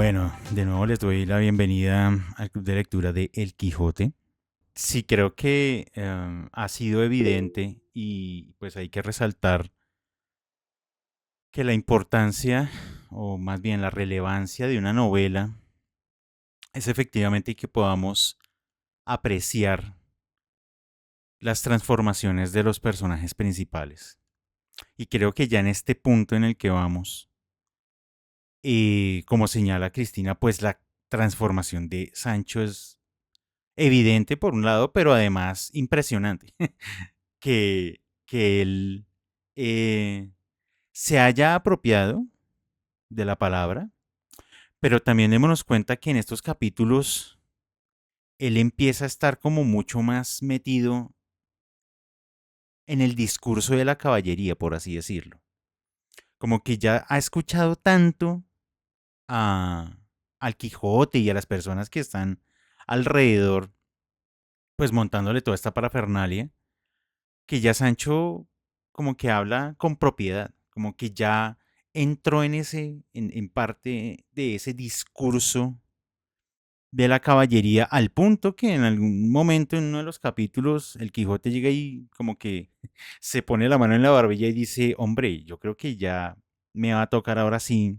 Bueno, de nuevo les doy la bienvenida al Club de Lectura de El Quijote. Sí, creo que ha sido evidente y pues hay que resaltar que la importancia, o más bien la relevancia de una novela es efectivamente que podamos apreciar las transformaciones de los personajes principales. Y creo que ya en este punto en el que vamos, como señala Cristina, pues la transformación de Sancho es evidente por un lado, pero además impresionante. Que él eh, se haya apropiado de la palabra, pero también démonos cuenta que en estos capítulos él empieza a estar como mucho más metido en el discurso de la caballería, por así decirlo. Como que ya ha escuchado tanto a, al Quijote y a las personas que están alrededor, pues montándole toda esta parafernalia, que ya Sancho como que habla con propiedad, como que ya entró en parte de ese discurso de la caballería al punto que en algún momento en uno de los capítulos el Quijote llega y como que se pone la mano en la barbilla y dice, hombre, yo creo que ya me va a tocar ahora sí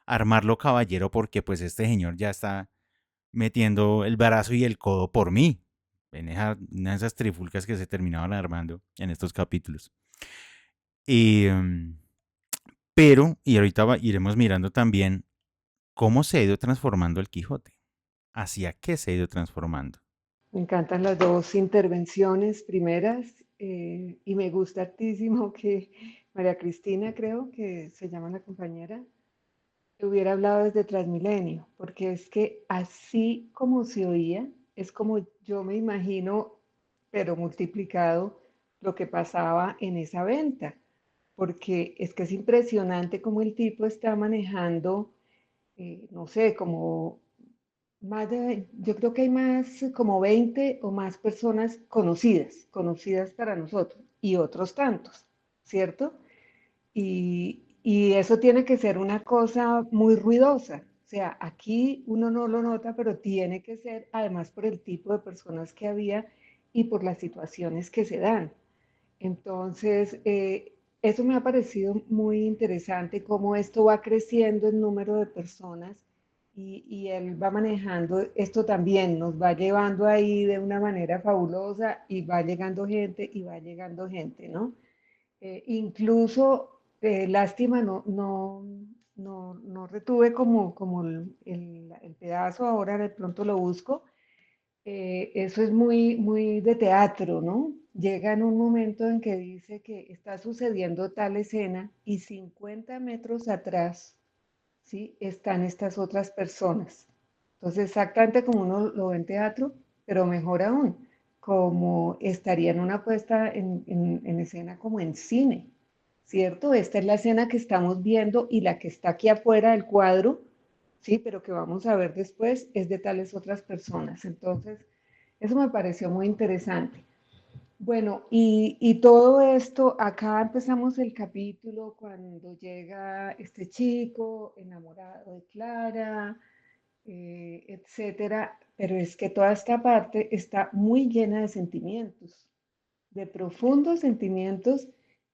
armarlo caballero porque pues este señor ya está metiendo el brazo y el codo por mí. En una de esas trifulcas que se terminaban armando en estos capítulos. Y, pero, y ahorita iremos mirando también cómo se ha ido transformando el Quijote. ¿Hacia qué se ha ido transformando? Me encantan las dos intervenciones primeras y me gusta hartísimo que María Cristina, creo que se llama la compañera, hubiera hablado desde Transmilenio, porque es que así como se oía, es como yo me imagino, pero multiplicado, lo que pasaba en esa venta, porque es que es impresionante cómo el tipo está manejando, no sé, como yo creo que hay más, como 20 o más personas conocidas para nosotros y otros tantos, ¿cierto? Y eso tiene que ser una cosa muy ruidosa. O sea, aquí uno no lo nota, pero tiene que ser, además por el tipo de personas que había y por las situaciones que se dan. Entonces, eso me ha parecido muy interesante, cómo esto va creciendo el número de personas y él va manejando esto también, nos va llevando ahí de una manera fabulosa y va llegando gente y va llegando gente, ¿no? Incluso, lástima, no retuve como el pedazo, ahora de pronto lo busco. Eso es muy, muy de teatro, ¿no? Llega en un momento en que dice que está sucediendo tal escena y 50 metros atrás, ¿sí? Están estas otras personas. Entonces, exactamente como uno lo ve en teatro, pero mejor aún, como estaría en una puesta en escena como en cine, ¿cierto? Esta es la escena que estamos viendo y la que está aquí afuera del cuadro, ¿sí? Pero que vamos a ver después es de tales otras personas. Entonces, eso me pareció muy interesante. Bueno, y todo esto, acá empezamos el capítulo cuando llega este chico enamorado de Clara, etcétera, pero es que toda esta parte está muy llena de sentimientos, de profundos sentimientos,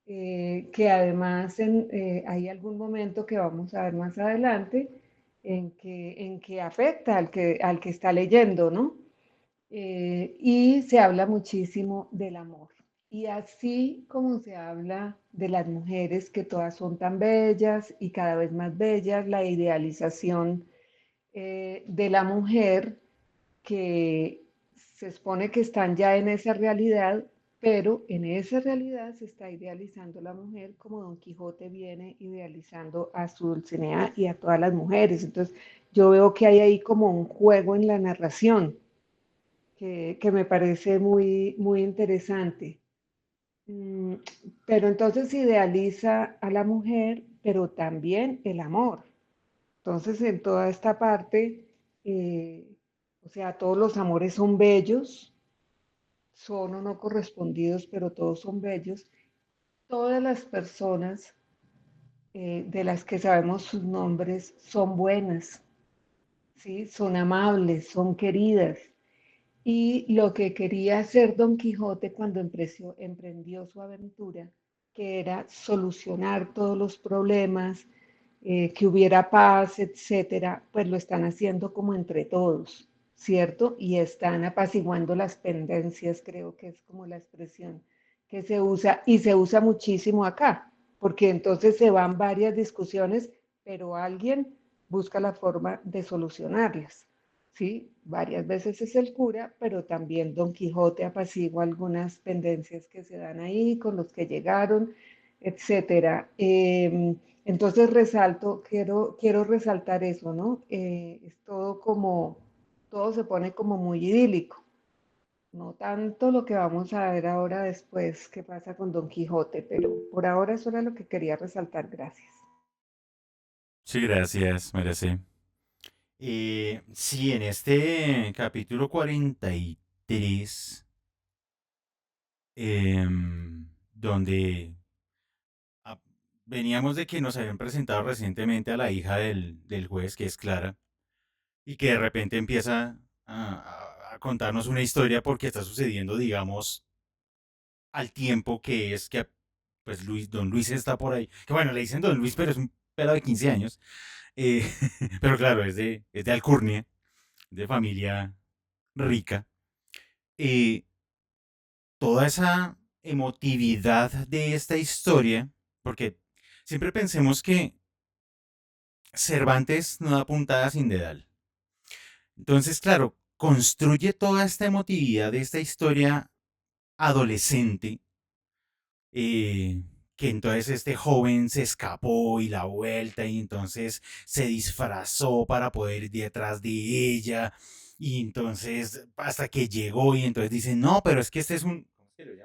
que además hay algún momento que vamos a ver más adelante en que afecta al que está leyendo, ¿no? Y se habla muchísimo del amor. Y así como se habla de las mujeres, que todas son tan bellas y cada vez más bellas, la idealización de la mujer, que se supone que están ya en esa realidad, pero en esa realidad se está idealizando la mujer como Don Quijote viene idealizando a su Dulcinea y a todas las mujeres. Entonces, yo veo que hay ahí como un juego en la narración que me parece muy, muy interesante. Mm, Pero entonces idealiza a la mujer, pero también el amor. Entonces, en toda esta parte, eh, o sea, todos los amores son bellos, son o no correspondidos, pero todos son bellos. Todas las personas de las que sabemos sus nombres son buenas, ¿sí? Son amables, son queridas. Y lo que quería hacer Don Quijote cuando emprendió su aventura, que era solucionar todos los problemas, que hubiera paz, etcétera, pues lo están haciendo como entre todos, ¿cierto? Y están apaciguando las pendencias, creo que es como la expresión que se usa, y se usa muchísimo acá, porque entonces se van varias discusiones, pero alguien busca la forma de solucionarlas. Sí, varias veces es el cura, pero también Don Quijote apacigua algunas pendencias que se dan ahí con los que llegaron, etcétera. Entonces quiero resaltar eso, ¿no? Es todo como, todo se pone como muy idílico, no tanto lo que vamos a ver ahora después qué pasa con Don Quijote, pero por ahora eso era lo que quería resaltar. Gracias. Sí, gracias, merece. Sí, en este capítulo 43, donde ah, veníamos de que nos habían presentado recientemente a la hija del juez, que es Clara, y que de repente empieza a contarnos una historia porque está sucediendo, digamos, al tiempo que es que pues Don Luis está por ahí. Que bueno, le dicen Don Luis, pero es un pelado de 15 años. Eh, pero claro, es de Alcurnia, de familia rica. Eh, Toda esa emotividad de esta historia, porque siempre pensemos que Cervantes no da puntada sin dedal. Entonces, claro, construye toda esta emotividad de esta historia adolescente, eh, que entonces este joven se escapó y la vuelta y entonces se disfrazó para poder ir detrás de ella y entonces hasta que llegó y entonces dice, no, pero es que este es un, ¿cómo se lo llaman?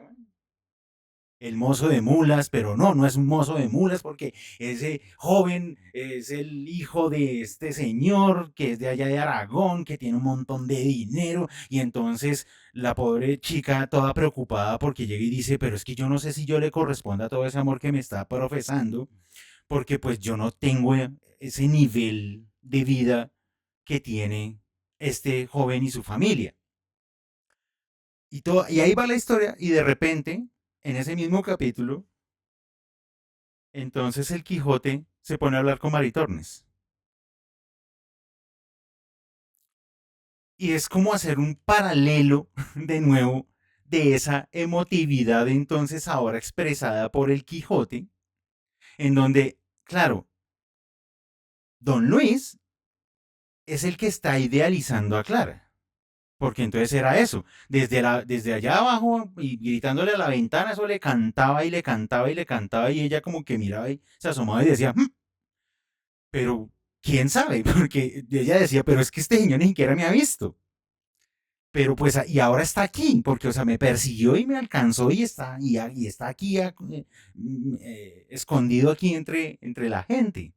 El mozo de mulas, pero no, no es un mozo de mulas porque ese joven es el hijo de este señor que es de allá de Aragón, que tiene un montón de dinero y entonces la pobre chica toda preocupada porque llega y dice, pero es que yo no sé si yo le corresponda todo ese amor que me está profesando, porque pues yo no tengo ese nivel de vida que tiene este joven y su familia. Y ahí va la historia y de repente, en ese mismo capítulo, entonces el Quijote se pone a hablar con Maritornes. Y es como hacer un paralelo de nuevo de esa emotividad entonces ahora expresada por el Quijote, en donde, claro, Don Luis es el que está idealizando a Clara. Porque entonces era eso, desde allá abajo y gritándole a la ventana, eso le cantaba y le cantaba y le cantaba y ella como que miraba y se asomaba y decía, pero quién sabe, porque ella decía, pero es que este señor ni siquiera me ha visto. Pero pues, y ahora está aquí, porque, o sea, me persiguió y me alcanzó y está aquí escondido aquí entre la gente.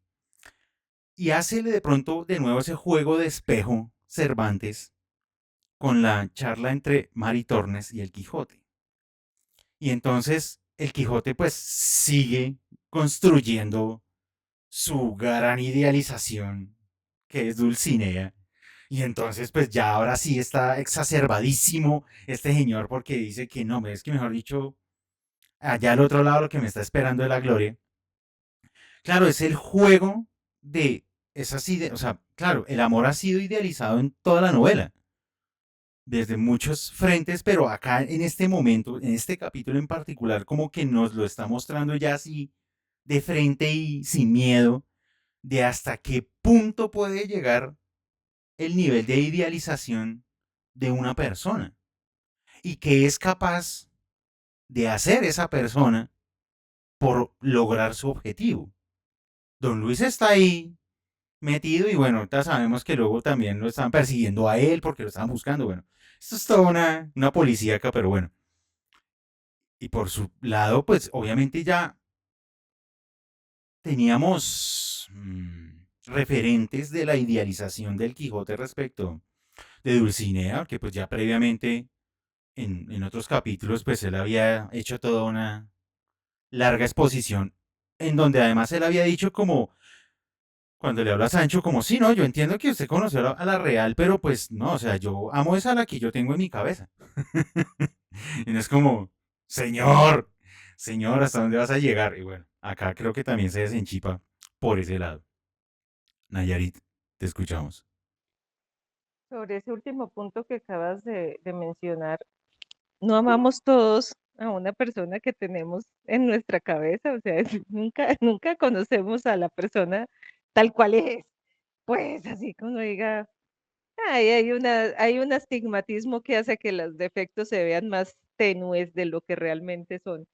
Y hace de pronto de nuevo ese juego de espejo Cervantes con la charla entre Maritornes y el Quijote. Y entonces el Quijote pues sigue construyendo su gran idealización, que es Dulcinea. Y entonces, pues ya ahora sí está exacerbadísimo este señor porque dice que no, es que mejor dicho, allá al otro lado lo que me está esperando es la gloria. Claro, es el juego de esas ideas, o sea, claro, el amor ha sido idealizado en toda la novela, desde muchos frentes, pero acá en este momento, en este capítulo en particular, como que nos lo está mostrando ya así de frente y sin miedo de hasta qué punto puede llegar el nivel de idealización de una persona y qué es capaz de hacer esa persona por lograr su objetivo. Don Luis está ahí metido y bueno, ahorita sabemos que luego también lo están persiguiendo a él porque lo estaban buscando. Bueno, esto es toda una policíaca, pero bueno. Y por su lado, pues obviamente ya teníamos referentes de la idealización del Quijote respecto de Dulcinea, que pues ya previamente en otros capítulos, pues él había hecho toda una larga exposición en donde además él había dicho como, cuando le habla a Sancho como, sí, no, yo entiendo que usted conoció a la real, pero pues no, o sea, yo amo esa la que yo tengo en mi cabeza. Y no es como, señor, señor, ¿hasta dónde vas a llegar? Y bueno, acá creo que también se desenchipa por ese lado. Nayarit, te escuchamos. Sobre ese último punto que acabas de mencionar, no amamos todos a una persona que tenemos en nuestra cabeza, o sea, nunca conocemos a la persona tal cual es. Pues así como diga, ay, hay un astigmatismo que hace que los defectos se vean más tenues de lo que realmente son.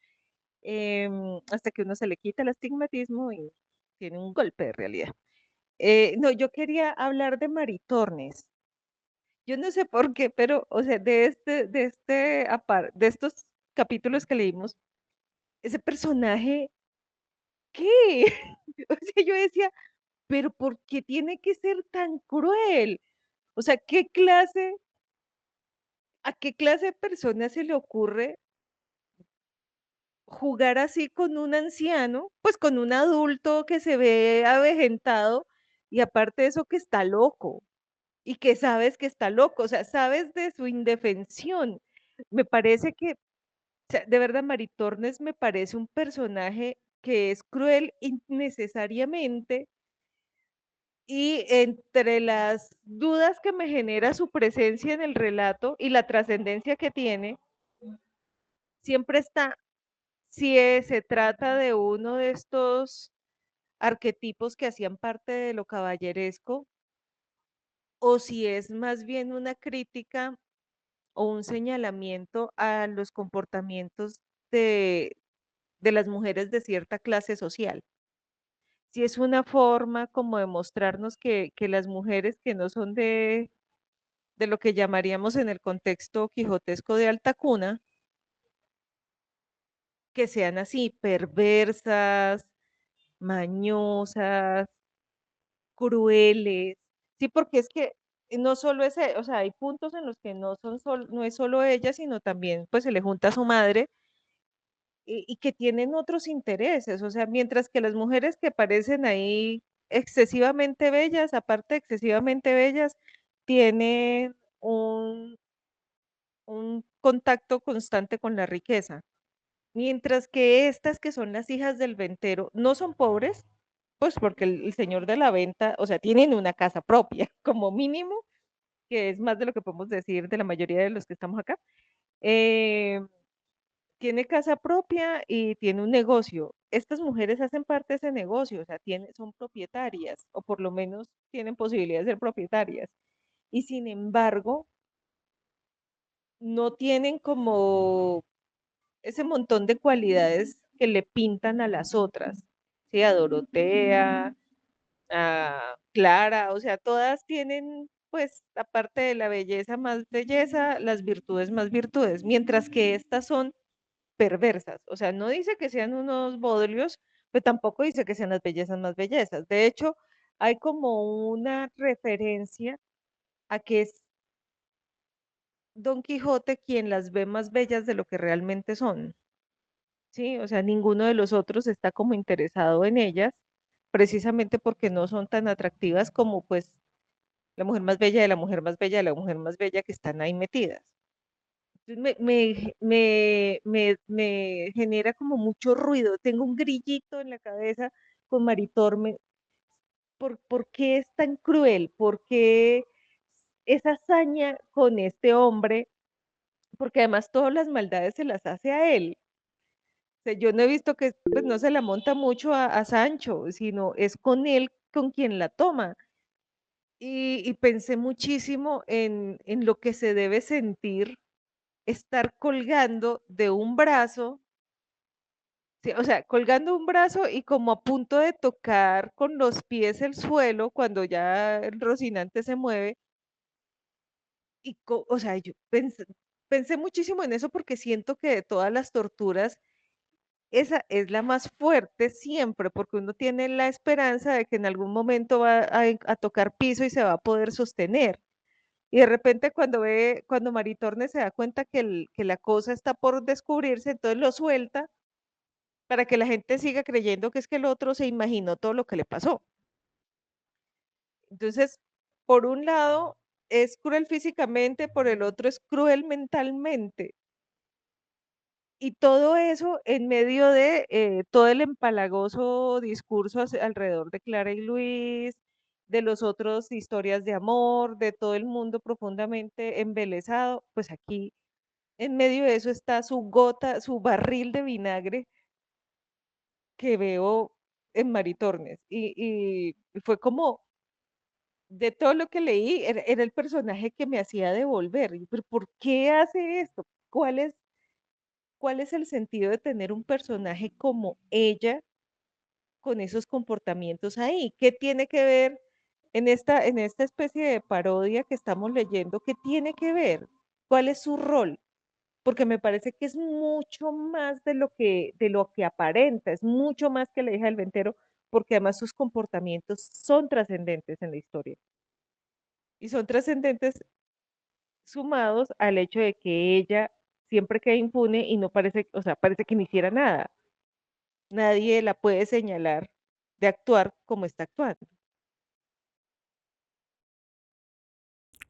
Hasta que uno se le quita el astigmatismo y tiene un golpe de realidad. No, yo quería hablar de Maritornes. Yo no sé por qué, pero, o sea, de estos capítulos que leímos, ese personaje, ¿qué? O sea, yo decía, pero ¿por qué tiene que ser tan cruel? O sea, a qué clase de persona se le ocurre jugar así con un anciano, pues con un adulto que se ve avejentado y aparte de eso que está loco y que sabes que está loco, o sea, sabes de su indefensión. Me parece que, o sea, de verdad, Maritornes me parece un personaje que es cruel innecesariamente y entre las dudas que me genera su presencia en el relato y la trascendencia que tiene, siempre está si se trata de uno de estos arquetipos que hacían parte de lo caballeresco o si es más bien una crítica o un señalamiento a los comportamientos de, de las mujeres de cierta clase social. Si es una forma como de mostrarnos que las mujeres que no son de lo que llamaríamos en el contexto quijotesco de alta cuna, que sean así perversas, mañosas, crueles, sí, porque es que no solo es, o sea, hay puntos en los que no es solo ella, sino también pues se le junta a su madre y que tienen otros intereses, o sea, mientras que las mujeres que parecen ahí excesivamente bellas, aparte de excesivamente bellas, tienen un contacto constante con la riqueza, mientras que estas que son las hijas del ventero no son pobres, pues porque el señor de la venta, o sea, tienen una casa propia, como mínimo, que es más de lo que podemos decir de la mayoría de los que estamos acá. Eh, Tiene casa propia y tiene un negocio. Estas mujeres hacen parte de ese negocio, o sea, son propietarias, o por lo menos tienen posibilidad de ser propietarias. Y sin embargo, no tienen como ese montón de cualidades que le pintan a las otras, ¿sí? A Dorotea, a Clara, o sea, todas tienen, pues, aparte de la belleza más belleza, las virtudes más virtudes, mientras que estas son perversas, o sea, no dice que sean unos bodrios, pero tampoco dice que sean las bellezas más bellezas. De hecho, hay como una referencia a que es Don Quijote quien las ve más bellas de lo que realmente son. Sí, o sea, ninguno de los otros está como interesado en ellas, precisamente porque no son tan atractivas como pues la mujer más bella de la mujer más bella de la mujer más bella que están ahí metidas. Entonces me genera como mucho ruido, tengo un grillito en la cabeza con Maritorme, ¿por qué es tan cruel? ¿Por qué esa hazaña con este hombre? Porque además todas las maldades se las hace a él. Sea, yo no he visto que pues, no se la monta mucho a Sancho, sino es con él con quien la toma. Y pensé muchísimo en lo que se debe sentir estar colgando de un brazo, sí, o sea, colgando un brazo y como a punto de tocar con los pies el suelo cuando ya el Rocinante se mueve. O sea, yo pensé muchísimo en eso porque siento que de todas las torturas esa es la más fuerte siempre, porque uno tiene la esperanza de que en algún momento va a tocar piso y se va a poder sostener. Y de repente cuando Maritorne se da cuenta que la cosa está por descubrirse, entonces lo suelta para que la gente siga creyendo que es que el otro se imaginó todo lo que le pasó. Entonces, por un lado, es cruel físicamente, por el otro es cruel mentalmente. Y todo eso en medio de todo el empalagoso discurso alrededor de Clara y Luis, de los otros historias de amor, de todo el mundo profundamente embelesado, pues aquí en medio de eso está su gota, su barril de vinagre que veo en Maritornes. Y fue como, de todo lo que leí, era el personaje que me hacía devolver. ¿Pero por qué hace esto? ¿Cuál es el sentido de tener un personaje como ella con esos comportamientos ahí? ¿Qué tiene que ver en esta especie de parodia que estamos leyendo? ¿Qué tiene que ver? ¿Cuál es su rol? Porque me parece que es mucho más de lo que aparenta, es mucho más que la hija del ventero, porque además sus comportamientos son trascendentes en la historia. Y son trascendentes sumados al hecho de que ella siempre queda impune y no parece, o sea, parece que no hiciera nada. Nadie la puede señalar de actuar como está actuando.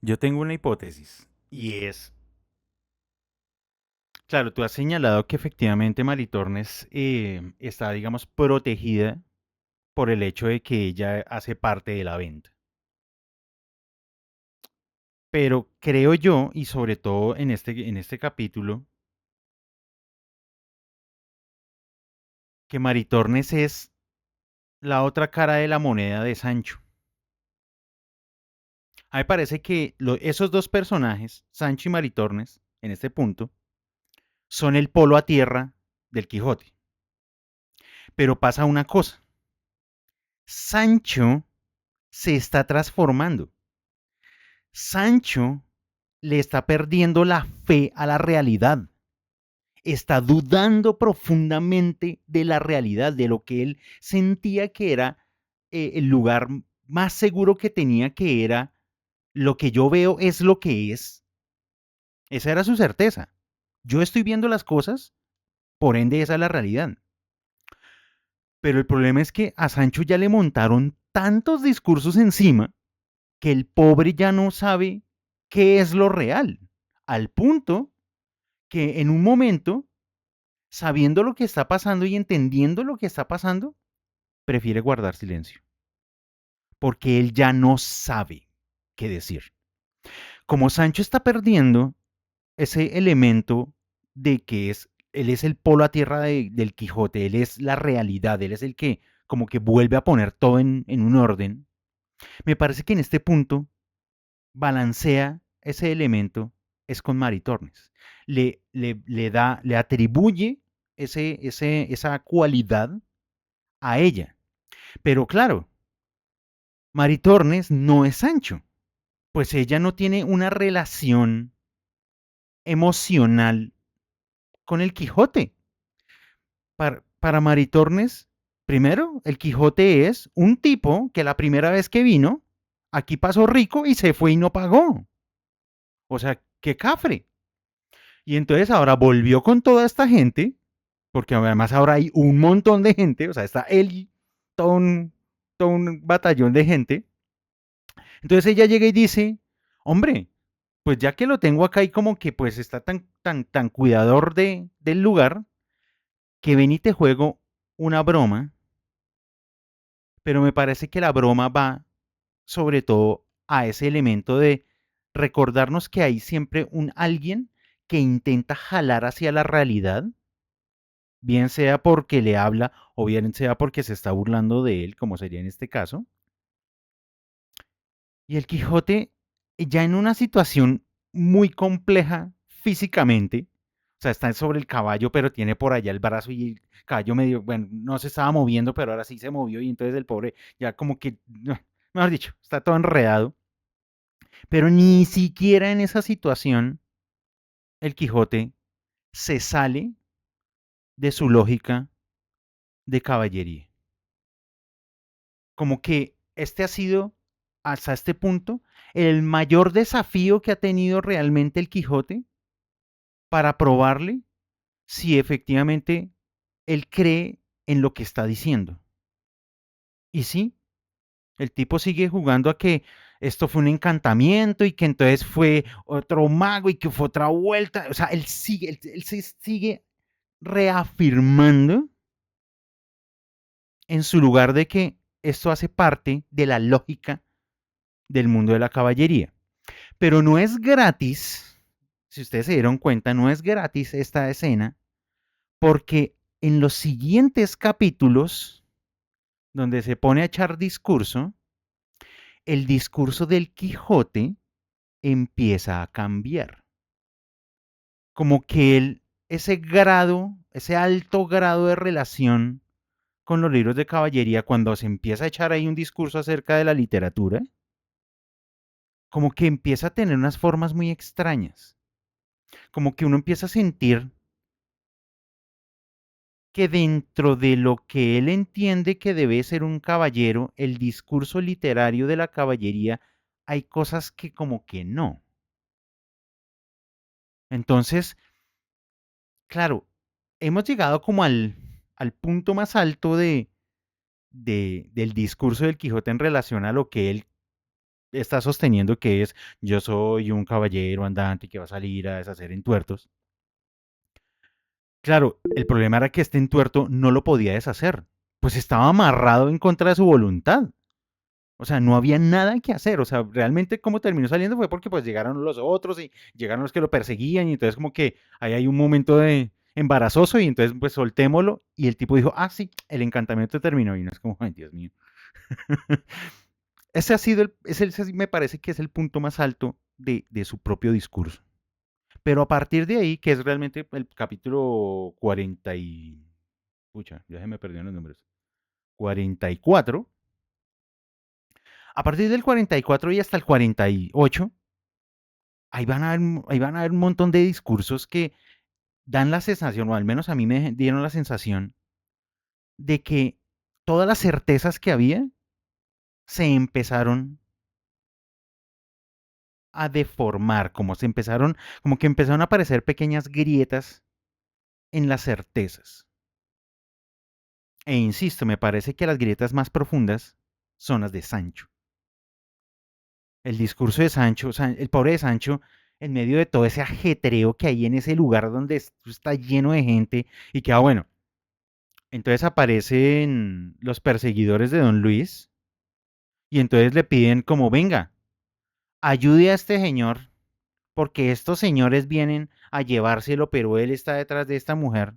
Yo tengo una hipótesis y es, claro, tú has señalado que efectivamente Maritornes está, digamos, protegida por el hecho de que ella hace parte de la venta. Pero creo yo, y sobre todo en este capítulo, que Maritornes es la otra cara de la moneda de Sancho. A mí me parece que esos dos personajes, Sancho y Maritornes, en este punto, son el polo a tierra del Quijote. Pero pasa una cosa. Sancho se está transformando. Sancho le está perdiendo la fe a la realidad. Está dudando profundamente de la realidad, de lo que él sentía que era el lugar más seguro que tenía, que era lo que yo veo es lo que es. Esa era su certeza. Yo estoy viendo las cosas, por ende esa es la realidad. Pero el problema es que a Sancho ya le montaron tantos discursos encima que el pobre ya no sabe qué es lo real. Al punto que en un momento, sabiendo lo que está pasando y entendiendo lo que está pasando, prefiere guardar silencio. Porque él ya no sabe qué decir. Como Sancho está perdiendo ese elemento de que él es el polo a tierra del Quijote, él es la realidad, él es el que como que vuelve a poner todo en un orden, me parece que en este punto balancea ese elemento es con Maritornes. Le atribuye esa cualidad a ella. Pero claro, Maritornes no es Sancho, pues ella no tiene una relación emocional con el Quijote. Para Maritornes, primero, el Quijote es un tipo que la primera vez que vino, aquí pasó rico y se fue y no pagó. O sea, qué cafre. Y entonces ahora volvió con toda esta gente, porque además ahora hay un montón de gente, o sea, está él y todo un batallón de gente. Entonces ella llega y dice, hombre, pues ya que lo tengo acá y como que pues está tan cuidador del lugar, que ven y te juego una broma, pero me parece que la broma va sobre todo a ese elemento de recordarnos que hay siempre un alguien que intenta jalar hacia la realidad, bien sea porque le habla o bien sea porque se está burlando de él, como sería en este caso. Y el Quijote, ya en una situación muy compleja físicamente, o sea, está sobre el caballo, pero tiene por allá el brazo y el caballo medio, bueno, no se estaba moviendo, pero ahora sí se movió y entonces el pobre ya como que, mejor dicho, está todo enredado. Pero ni siquiera en esa situación el Quijote se sale de su lógica de caballería. Como que este ha sido, hasta este punto, el mayor desafío que ha tenido realmente el Quijote para probarle si efectivamente él cree en lo que está diciendo. Y sí, El tipo sigue jugando a que esto fue un encantamiento y que entonces fue otro mago y que fue otra vuelta. O sea, él se sigue reafirmando en su lugar de que esto hace parte de la lógica del mundo de la caballería. Pero no es gratis, si ustedes se dieron cuenta, no es gratis esta escena, porque en los siguientes capítulos, donde se pone a echar discurso, el discurso del Quijote empieza a cambiar. Como que ese grado, ese alto grado de relación con los libros de caballería, cuando se empieza a echar ahí un discurso acerca de la literatura, como que empieza a tener unas formas muy extrañas. Como que uno empieza a sentir que dentro de lo que él entiende que debe ser un caballero, el discurso literario de la caballería, hay cosas que como que no. Entonces, claro, hemos llegado como al punto más alto del discurso del Quijote en relación a lo que él está sosteniendo, que es yo soy un caballero andante que va a salir a deshacer entuertos. Claro, el problema era que este entuerto no lo podía deshacer, pues estaba amarrado en contra de su voluntad. O sea, no había nada que hacer. O sea, realmente como terminó saliendo fue porque pues llegaron los otros y llegaron los que lo perseguían y entonces como que ahí hay un momento de embarazoso y entonces pues soltémoslo y el tipo dijo, ah, sí, el encantamiento terminó y no es como, ay, Dios mío. Ese ha sido, ese me parece que es el punto más alto de su propio discurso. Pero a partir de ahí, que es realmente el capítulo 40 y... Pucha, ya se me perdieron los números. 44. A partir del 44 y hasta el 48, ahí van a haber un montón de discursos que dan la sensación, o al menos a mí me dieron la sensación, de que todas las certezas que había se empezaron a deformar, como que empezaron a aparecer pequeñas grietas en las certezas. E insisto, me parece que las grietas más profundas son las de Sancho. El discurso de Sancho, o sea, el pobre de Sancho, en medio de todo ese ajetreo que hay en ese lugar donde está lleno de gente y que, bueno, entonces aparecen los perseguidores de Don Luis y entonces le piden como, venga, ayude a este señor porque estos señores vienen a llevárselo, pero él está detrás de esta mujer.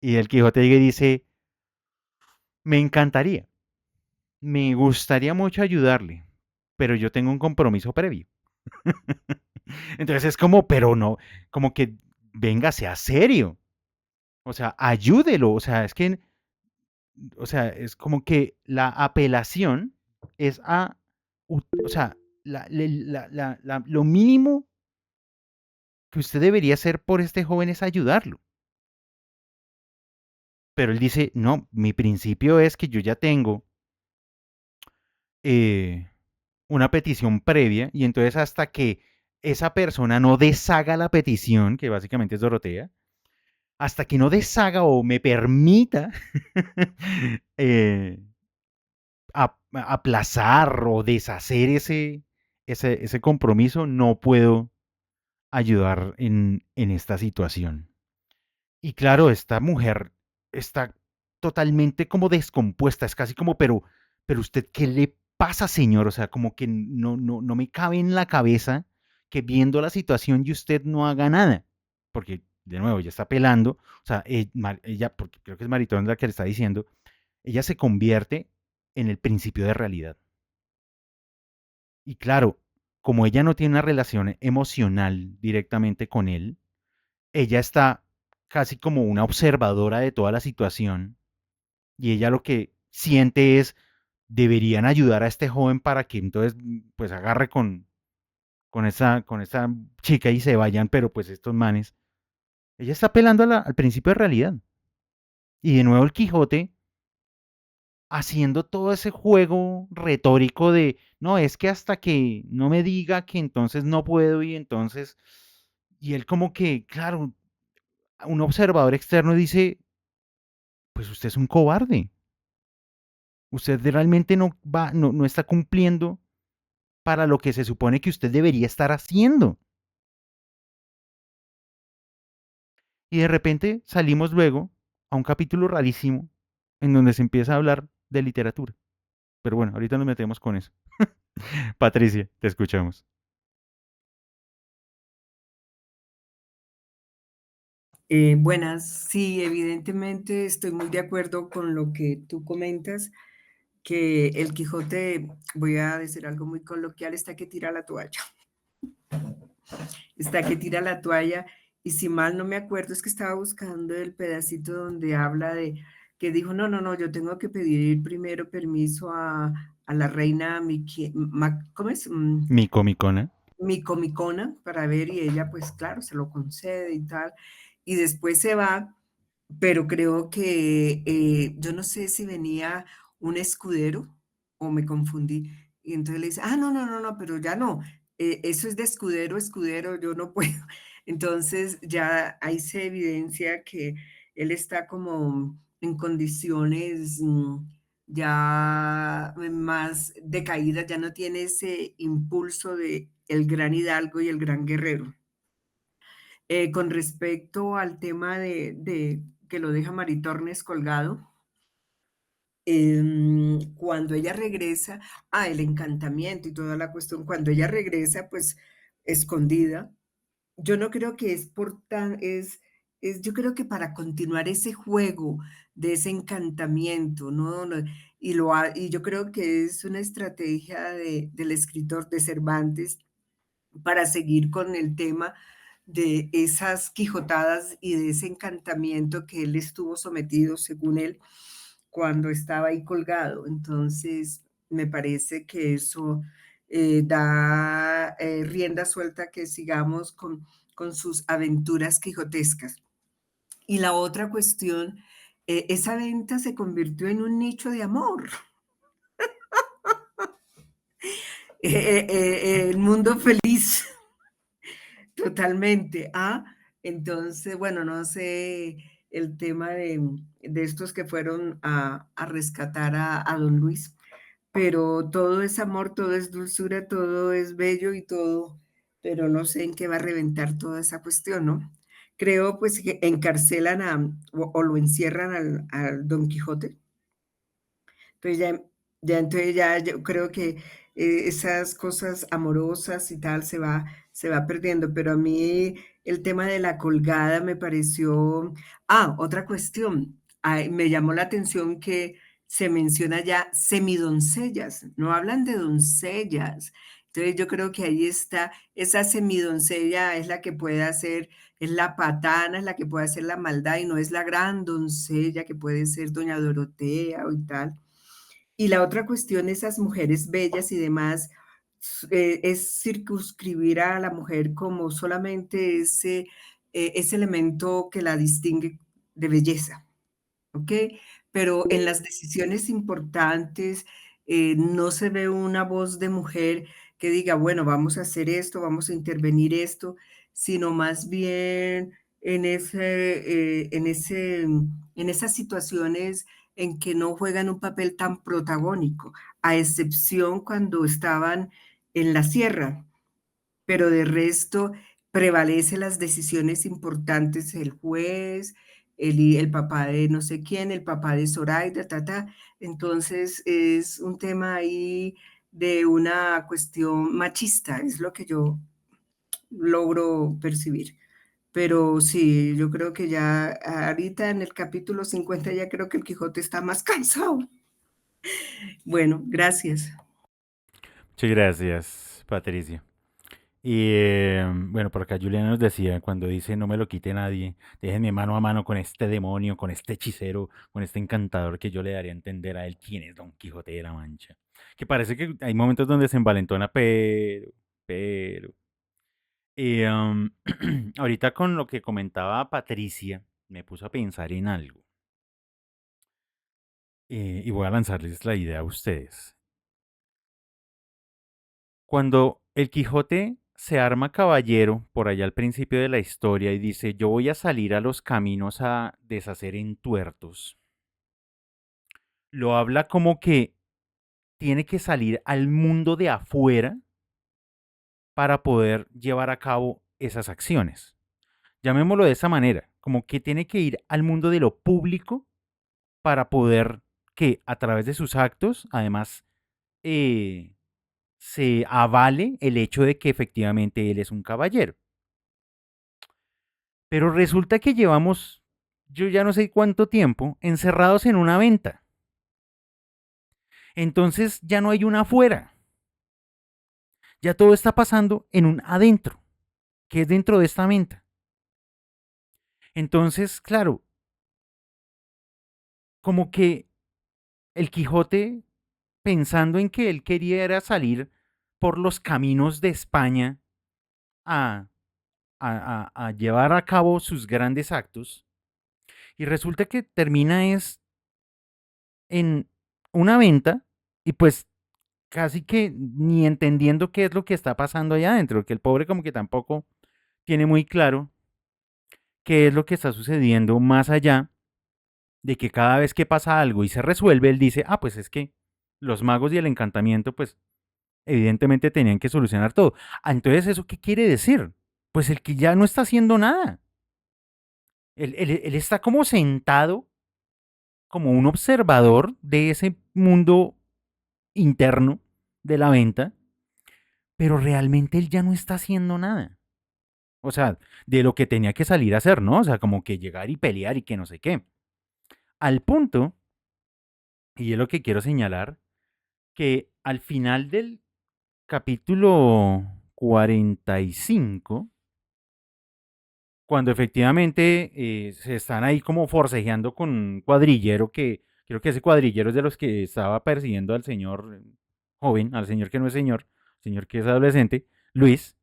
Y el Quijote llega y dice, me encantaría, me gustaría mucho ayudarle, pero yo tengo un compromiso previo. Entonces es como, pero no, como que venga, sea serio. O sea, ayúdelo. O sea, es que, o sea, es como que la apelación es a, o sea, lo mínimo que usted debería hacer por este joven es ayudarlo. Pero él dice, no, mi principio es que yo ya tengo eh, una petición previa y entonces hasta que esa persona no deshaga la petición, que básicamente es Dorotea, hasta que no deshaga o me permita eh, aplazar o deshacer ese compromiso, no puedo ayudar en esta situación. Y claro, esta mujer está totalmente como descompuesta, es casi como, pero usted, ¿qué le pasa, señor? O sea, como que no me cabe en la cabeza que viendo la situación y usted no haga nada. Porque, de nuevo, ella está apelando, o sea, ella, porque creo que es Maritón la que le está diciendo, ella se convierte en el principio de realidad. Y claro, como ella no tiene una relación emocional directamente con él, ella está casi como una observadora de toda la situación y ella lo que siente es, deberían ayudar a este joven para que entonces pues agarre con esa chica y se vayan, pero pues estos manes, ella está apelando al principio de realidad. Y de nuevo el Quijote haciendo todo ese juego retórico de, no, es que hasta que no me diga que entonces no puedo y entonces, y él como que, claro, un observador externo dice, pues usted es un cobarde. Usted realmente no está cumpliendo para lo que se supone que usted debería estar haciendo. Y de repente salimos luego a un capítulo rarísimo en donde se empieza a hablar de literatura. Pero bueno, ahorita nos metemos con eso. Patricia, te escuchamos. Buenas, sí, evidentemente estoy muy de acuerdo con lo que tú comentas, que el Quijote, voy a decir algo muy coloquial, está que tira la toalla, está que tira la toalla, y si mal no me acuerdo, es que estaba buscando el pedacito donde habla de que dijo, no, no, no, yo tengo que pedir primero permiso a la reina ¿cómo es? Mi comicona. Micomicona para ver y ella pues claro, se lo concede y tal, y después se va, pero creo que yo no sé si venía un escudero o me confundí, y entonces le dice, ah, no, no, no, no, pero ya no, eso es de escudero, escudero, yo no puedo. Entonces ya ahí se evidencia que él está como en condiciones ya más decaídas, ya no tiene ese impulso de el gran hidalgo y el gran guerrero. Con respecto al tema de que lo deja Maritornes colgado, cuando ella regresa, el encantamiento y toda la cuestión, cuando ella regresa, pues escondida, yo no creo que es por tan, yo creo que para continuar ese juego de ese encantamiento, ¿no? Y yo creo que es una estrategia del escritor de Cervantes para seguir con el tema de esas quijotadas y de ese encantamiento que él estuvo sometido, según él, cuando estaba ahí colgado. Entonces, me parece que eso da rienda suelta que sigamos con sus aventuras quijotescas. Y la otra cuestión, esa venta se convirtió en un nicho de amor. El mundo feliz. Totalmente. Entonces, bueno, no sé el tema de estos que fueron a rescatar a don Luis, pero todo es amor, todo es dulzura, todo es bello y todo, pero no sé en qué va a reventar toda esa cuestión, ¿no? Creo pues que encarcelan o lo encierran al Don Quijote. Entonces entonces ya yo creo que esas cosas amorosas y tal se va perdiendo, pero a mí el tema de la colgada me pareció, otra cuestión, me llamó la atención que se menciona ya semidoncellas, no hablan de doncellas. Entonces yo creo que ahí está, esa semidoncella es la que puede hacer, es la patana, es la que puede hacer la maldad y no es la gran doncella que puede ser doña Dorotea o y tal. Y la otra cuestión, esas mujeres bellas y demás, es circunscribir a la mujer como solamente ese elemento que la distingue de belleza, ¿ok? Pero en las decisiones importantes no se ve una voz de mujer que diga, bueno, vamos a hacer esto, vamos a intervenir esto, sino más bien en esas situaciones en que no juegan un papel tan protagónico, a excepción cuando estaban en la sierra, pero de resto prevalece las decisiones importantes, el juez, el papá de no sé quién, el papá de Zoraida, entonces es un tema ahí de una cuestión machista, es lo que yo logro percibir. Pero sí, yo creo que ya ahorita en el capítulo 50 ya creo que el Quijote está más cansado. Bueno, gracias. Muchas gracias, Patricia. Y bueno, por acá Juliana nos decía, cuando dice no me lo quite nadie, déjenme mano a mano con este demonio, con este hechicero, con este encantador que yo le daría a entender a él quién es Don Quijote de la Mancha. Que parece que hay momentos donde se envalentona, pero... Y ahorita con lo que comentaba Patricia, me puso a pensar en algo. Y voy a lanzarles la idea a ustedes. Cuando el Quijote se arma caballero por allá al principio de la historia y dice, yo voy a salir a los caminos a deshacer entuertos, lo habla como que tiene que salir al mundo de afuera para poder llevar a cabo esas acciones. Llamémoslo de esa manera, como que tiene que ir al mundo de lo público para poder que a través de sus actos, además, eh, se avale el hecho de que efectivamente él es un caballero. Pero resulta que llevamos, yo ya no sé cuánto tiempo, encerrados en una venta. Entonces ya no hay una afuera. Ya todo está pasando en un adentro, que es dentro de esta venta. Entonces, claro, como que el Quijote, pensando en que él quería era salir por los caminos de España a, a llevar a cabo sus grandes actos, y resulta que termina es en una venta y pues casi que ni entendiendo qué es lo que está pasando allá adentro, que el pobre como que tampoco tiene muy claro qué es lo que está sucediendo más allá de que cada vez que pasa algo y se resuelve, él dice, ah, pues es que los magos y el encantamiento, pues evidentemente tenían que solucionar todo. Ah, entonces, ¿eso qué quiere decir? Pues el que ya no está haciendo nada. Él está como sentado, como un observador de ese mundo interno de la venta, pero realmente él ya no está haciendo nada. O sea, de lo que tenía que salir a hacer, ¿no? O sea, como que llegar y pelear y que no sé qué. Al punto, y es lo que quiero señalar, que al final del capítulo 45, cuando efectivamente se están ahí como forcejeando con un cuadrillero que creo que ese cuadrillero es de los que estaba persiguiendo al señor joven, al señor que no es señor que es adolescente, Luis.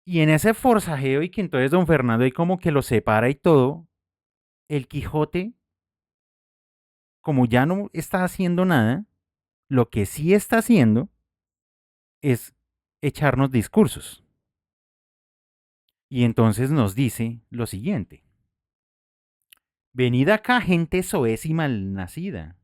Y en ese forcejeo y que entonces don Fernando ahí como que lo separa y todo, el Quijote, como ya no está haciendo nada, lo que sí está haciendo es echarnos discursos. Y entonces nos dice lo siguiente. Venid acá, gente soez y malnacida.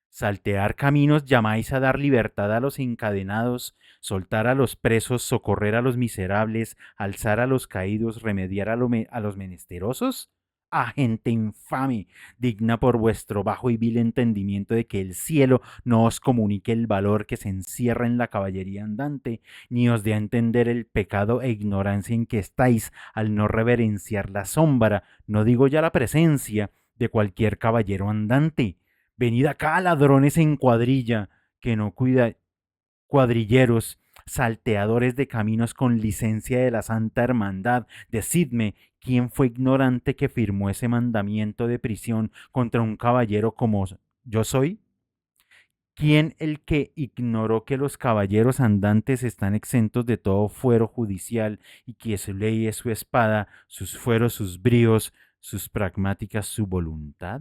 Saltear caminos llamáis a dar libertad a los encadenados, soltar a los presos, socorrer a los miserables, alzar a los caídos, remediar a los menesterosos. A gente infame, digna por vuestro bajo y vil entendimiento de que el cielo no os comunique el valor que se encierra en la caballería andante, ni os dé a entender el pecado e ignorancia en que estáis al no reverenciar la sombra, no digo ya la presencia, de cualquier caballero andante. Venid acá, ladrones en cuadrilla, que no cuida cuadrilleros, salteadores de caminos con licencia de la Santa Hermandad. Decidme, ¿quién fue ignorante que firmó ese mandamiento de prisión contra un caballero como yo soy? ¿Quién el que ignoró que los caballeros andantes están exentos de todo fuero judicial y que su ley es su espada, sus fueros, sus bríos, sus pragmáticas, su voluntad?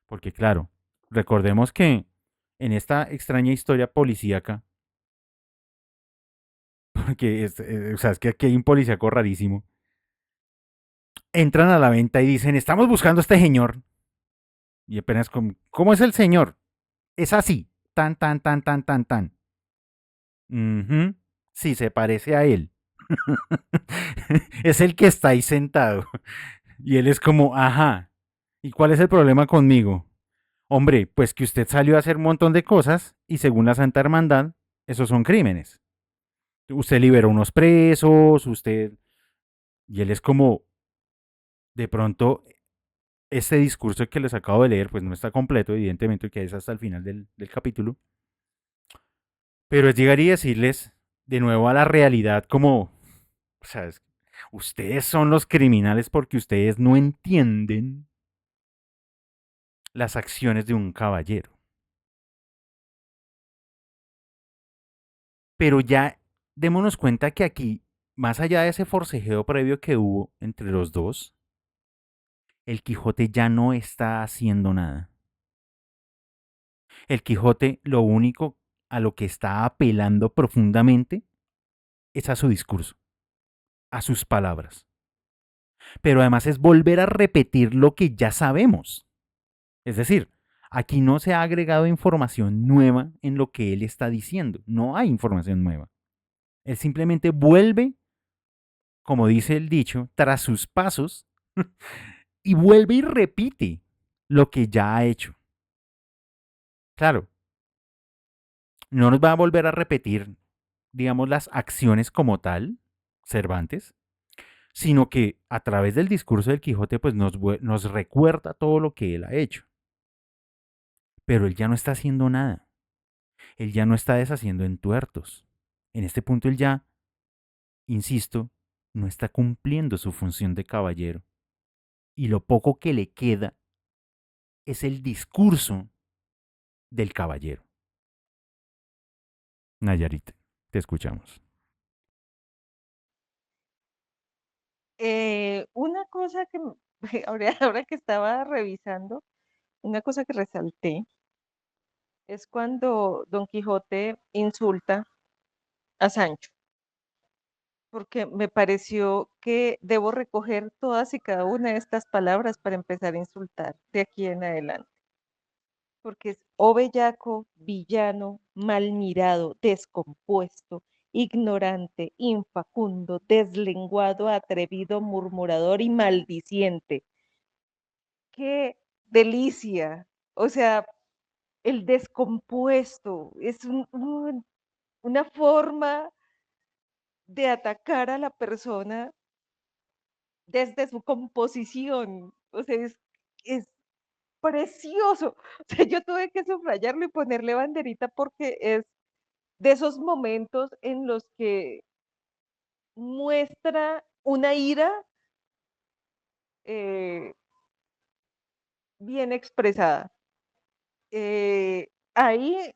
Porque claro, recordemos que en esta extraña historia policíaca, porque o sea, es que aquí hay un policíaco rarísimo, entran a la venta y dicen, estamos buscando a este señor. Y apenas, ¿cómo es el señor? Es así, tan, tan, tan, tan, tan, tan. Ujú, sí, se parece a él. Es el que está ahí sentado. Y él es como, ajá, ¿y cuál es el problema conmigo? Hombre, pues que usted salió a hacer un montón de cosas y según la Santa Hermandad, esos son crímenes. Usted liberó unos presos, usted... Y él es como, de pronto, este discurso que les acabo de leer, pues no está completo, evidentemente, que es hasta el final del capítulo, pero es llegar y decirles de nuevo a la realidad como, o sea, ustedes son los criminales porque ustedes no entienden las acciones de un caballero. Pero ya démonos cuenta que aquí, más allá de ese forcejeo previo que hubo entre los dos, el Quijote ya no está haciendo nada. El Quijote lo único a lo que está apelando profundamente es a su discurso, a sus palabras. Pero además es volver a repetir lo que ya sabemos. Es decir, Aquí no se ha agregado información nueva en lo que él está diciendo. No hay información nueva. Él simplemente vuelve, como dice el dicho, tras sus pasos y vuelve y repite lo que ya ha hecho. Claro, no nos va a volver a repetir, digamos, las acciones como tal, Cervantes, sino que a través del discurso del Quijote, pues nos recuerda todo lo que él ha hecho. Pero él ya no está haciendo nada. Él ya no está deshaciendo entuertos. En este punto él ya, insisto, no está cumpliendo su función de caballero. Y lo poco que le queda es el discurso del caballero. Nayarit, te escuchamos. Una cosa que ahora que estaba revisando, una cosa que resalté es cuando Don Quijote insulta a Sancho, porque me pareció que debo recoger todas y cada una de estas palabras para empezar a insultar de aquí en adelante, porque es o bellaco, villano, mal mirado, descompuesto, ignorante, infacundo, deslenguado, atrevido, murmurador y maldiciente. ¡Qué delicia! O sea, el descompuesto es una forma de atacar a la persona desde su composición. O sea, es precioso. O sea, yo tuve que subrayarlo y ponerle banderita porque es de esos momentos en los que muestra una ira eh, bien expresada. Ahí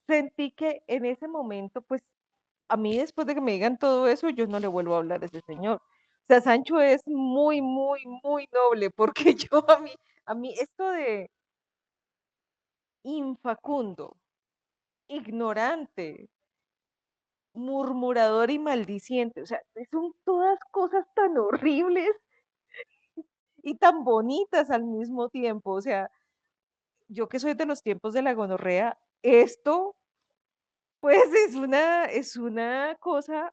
sentí que en ese momento, pues a mí después de que me digan todo eso, yo no le vuelvo a hablar a ese señor. O sea, Sancho es muy, muy, muy noble, porque yo a mí esto de infacundo, ignorante, murmurador y maldiciente, o sea, son todas cosas tan horribles y tan bonitas al mismo tiempo. O sea, yo que soy de los tiempos de la gonorrea, esto pues es una cosa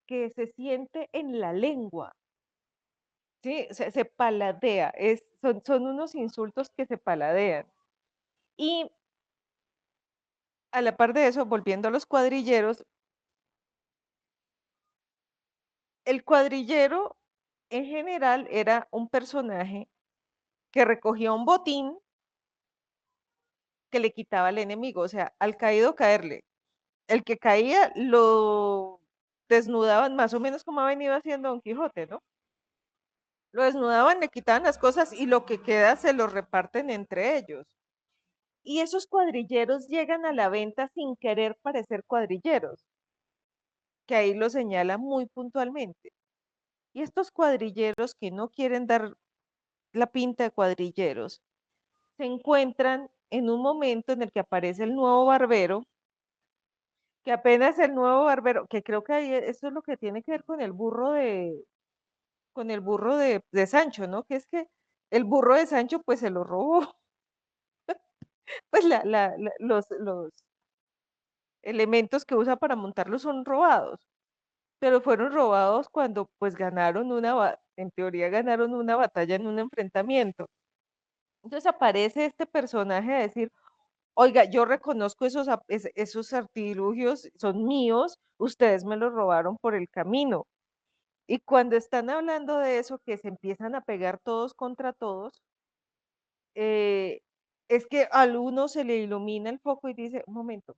que se siente en la lengua. Sí, se paladea, son unos insultos que se paladean. Y a la par de eso, volviendo a los cuadrilleros, el cuadrillero en general era un personaje que recogía un botín que le quitaba al enemigo, o sea, al caído caerle. El que caía lo desnudaban, más o menos como ha venido haciendo Don Quijote, ¿no? Lo desnudaban, le quitaban las cosas y lo que queda se lo reparten entre ellos. Y esos cuadrilleros llegan a la venta sin querer parecer cuadrilleros, que ahí lo señala muy puntualmente. Y estos cuadrilleros que no quieren dar la pinta de cuadrilleros, se encuentran en un momento en el que aparece el nuevo barbero, que apenas el nuevo barbero, que creo que ahí eso es lo que tiene que ver con el burro de Sancho, ¿no? Que es que el burro de Sancho pues se lo robó, pues los elementos que usa para montarlo son robados, pero fueron robados cuando pues ganaron en teoría ganaron una batalla en un enfrentamiento. Entonces aparece este personaje a decir, oiga, yo reconozco esos artilugios, son míos, ustedes me los robaron por el camino. Y cuando están hablando de eso, que se empiezan a pegar todos contra todos, eh, es que al uno se le ilumina el foco y dice, un momento,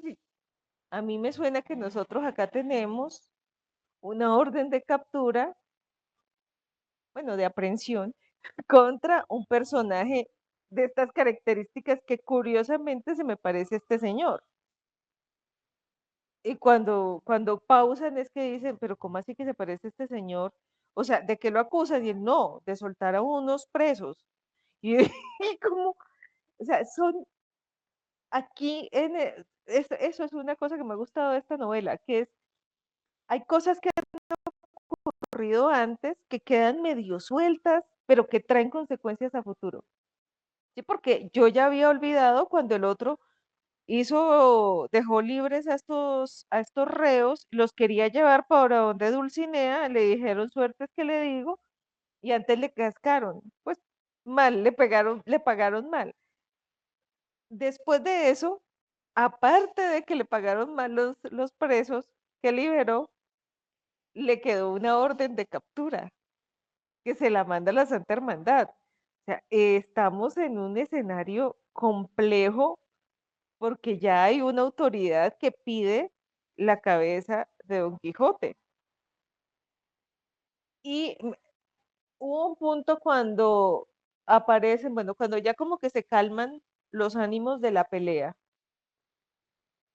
sí, a mí me suena que nosotros acá tenemos una orden de captura, bueno, de aprehensión, contra un personaje de estas características que curiosamente se me parece a este señor. Y cuando pausan es que dicen, pero ¿cómo así que se parece a este señor? O sea, ¿de qué lo acusan? Y él no, de soltar a unos presos. Y, y como, o sea, son aquí, eso es una cosa que me ha gustado de esta novela, que es, hay cosas que han ocurrido antes que quedan medio sueltas, pero que traen consecuencias a futuro. Sí, porque yo ya había olvidado cuando el otro dejó libres a estos reos, los quería llevar para donde Dulcinea, le dijeron suertes que le digo, y antes le cascaron, pues mal, le pagaron mal. Después de eso, aparte de que le pagaron mal los presos que liberó, le quedó una orden de captura que se la manda la Santa Hermandad. O sea, estamos en un escenario complejo porque ya hay una autoridad que pide la cabeza de Don Quijote. Y hubo un punto cuando aparecen, bueno, cuando ya como que se calman los ánimos de la pelea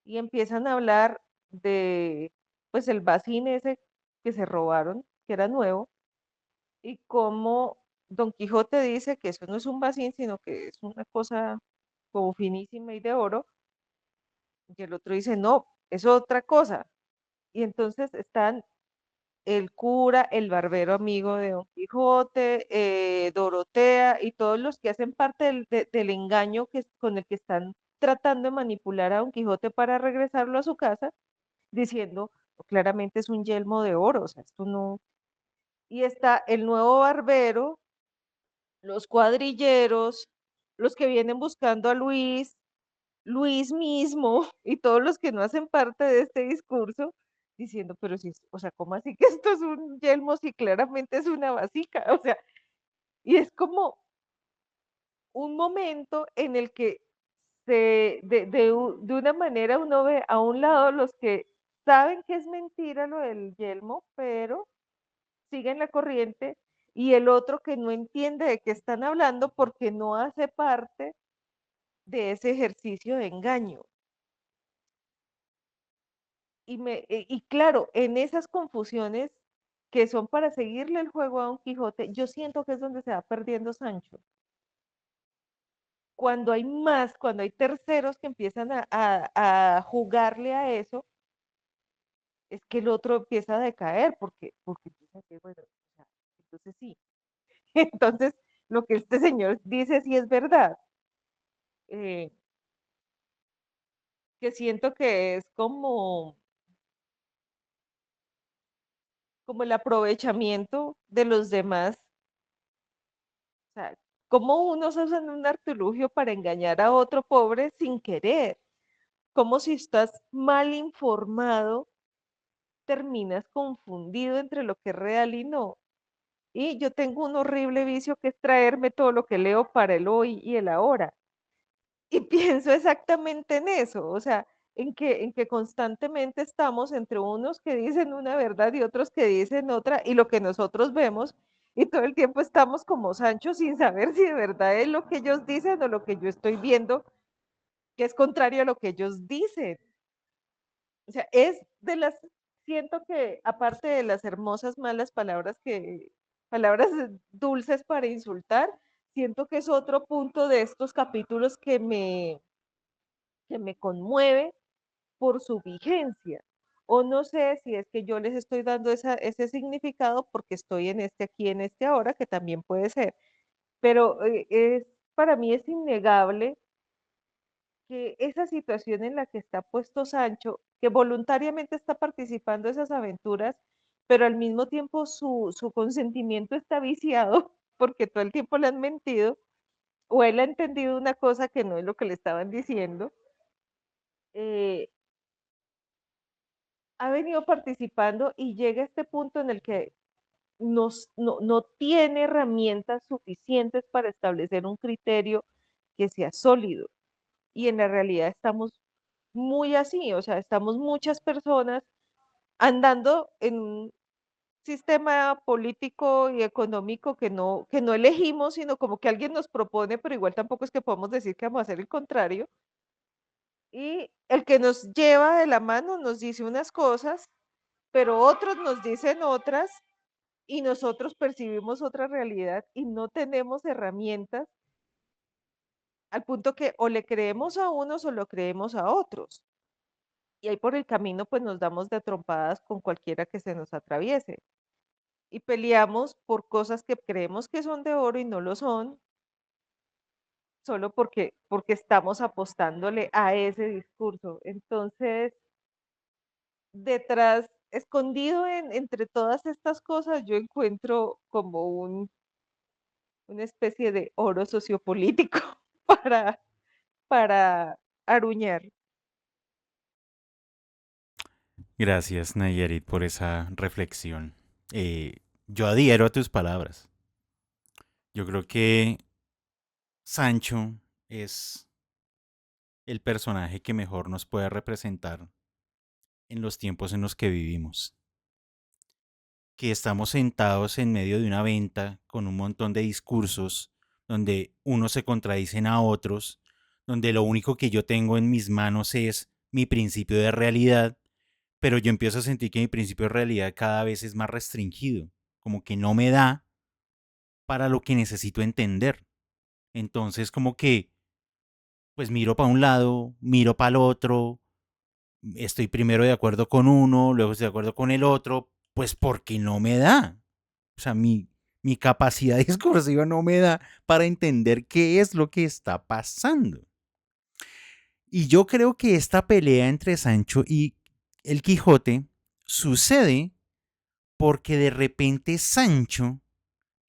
y empiezan a hablar de, pues el bacín ese que se robaron, que era nuevo, y cómo Don Quijote dice que eso no es un bacín, sino que es una cosa como finísima y de oro, y el otro dice, no, es otra cosa. Y entonces están el cura, el barbero amigo de Don Quijote, Dorotea y todos los que hacen parte del engaño con el que están tratando de manipular a Don Quijote para regresarlo a su casa, diciendo, claramente es un yelmo de oro, o sea, esto no. Y está el nuevo barbero, los cuadrilleros, los que vienen buscando a Luis, Luis mismo y todos los que no hacen parte de este discurso, diciendo, pero si, o sea, ¿cómo así que esto es un yelmo si claramente es una basica? O sea, y es como un momento en el que de una manera uno ve a un lado los que saben que es mentira lo del yelmo, pero siguen la corriente, y el otro que no entiende de qué están hablando porque no hace parte de ese ejercicio de engaño. Y claro, en esas confusiones que son para seguirle el juego a Don Quijote, yo siento que es donde se va perdiendo Sancho. Cuando hay más, cuando hay terceros que empiezan a jugarle a eso, es que el otro empieza a decaer, porque empieza a decir, bueno, o sea, entonces sí. Entonces, lo que este señor dice sí es verdad. eh, que siento que es como el aprovechamiento de los demás. O sea, cómo unos usan un artilugio para engañar a otro pobre sin querer. Como si estás mal informado, terminas confundido entre lo que es real y no. Y yo tengo un horrible vicio que es traerme todo lo que leo para el hoy y el ahora. Y pienso exactamente en eso, o sea, en que constantemente estamos entre unos que dicen una verdad y otros que dicen otra, y lo que nosotros vemos, y todo el tiempo estamos como Sancho sin saber si de verdad es lo que ellos dicen o lo que yo estoy viendo, que es contrario a lo que ellos dicen. O sea, siento que aparte de las hermosas malas palabras dulces para insultar, siento que es otro punto de estos capítulos que me conmueve por su vigencia. O no sé si es que yo les estoy dando ese significado porque estoy en este aquí, en este ahora, que también puede ser. Pero para mí es innegable que esa situación en la que está puesto Sancho, que voluntariamente está participando de esas aventuras, pero al mismo tiempo su consentimiento está viciado porque todo el tiempo le han mentido, o él ha entendido una cosa que no es lo que le estaban diciendo. eh, ha venido participando y llega a este punto en el que no tiene herramientas suficientes para establecer un criterio que sea sólido. Y en la realidad estamos muy así, o sea, estamos muchas personas andando en un sistema político y económico que no elegimos, sino como que alguien nos propone, pero igual tampoco es que podemos decir que vamos a hacer el contrario. Y el que nos lleva de la mano nos dice unas cosas, pero otros nos dicen otras, y nosotros percibimos otra realidad y no tenemos herramientas, al punto que o le creemos a unos o lo creemos a otros. Y ahí por el camino pues nos damos de trompadas con cualquiera que se nos atraviese. y peleamos por cosas que creemos que son de oro y no lo son, solo porque estamos apostándole a ese discurso. Entonces, detrás, escondido entre todas estas cosas, yo encuentro como una especie de oro sociopolítico para, para aruñar. Gracias, Nayarit, por esa reflexión. Yo adhiero a tus palabras. Yo creo que Sancho es el personaje que mejor nos puede representar en los tiempos en los que vivimos. Que estamos sentados en medio de una venta con un montón de discursos donde unos se contradicen a otros, donde lo único que yo tengo en mis manos es mi principio de realidad, pero yo empiezo a sentir que mi principio de realidad cada vez es más restringido, como que no me da para lo que necesito entender. Entonces como que pues miro para un lado, miro para el otro, estoy primero de acuerdo con uno, luego estoy de acuerdo con el otro, pues porque no me da. O sea, mi capacidad discursiva no me da para entender qué es lo que está pasando. Y yo creo que esta pelea entre Sancho y el Quijote sucede porque de repente Sancho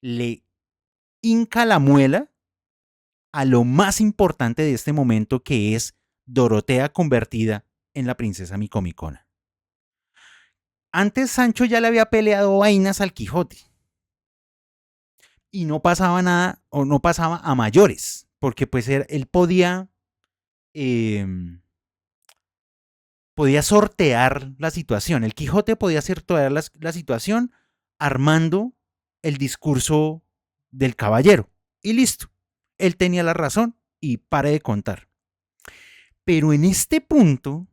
le hinca la muela a lo más importante de este momento, que es Dorotea convertida en la princesa Micomicona. Antes Sancho ya le había peleado vainas al Quijote y no pasaba nada o no pasaba a mayores, porque pues él eh, podía sortear la situación. El Quijote podía sortear la situación armando el discurso del caballero y listo. Él tenía la razón y pare de contar. Pero en este punto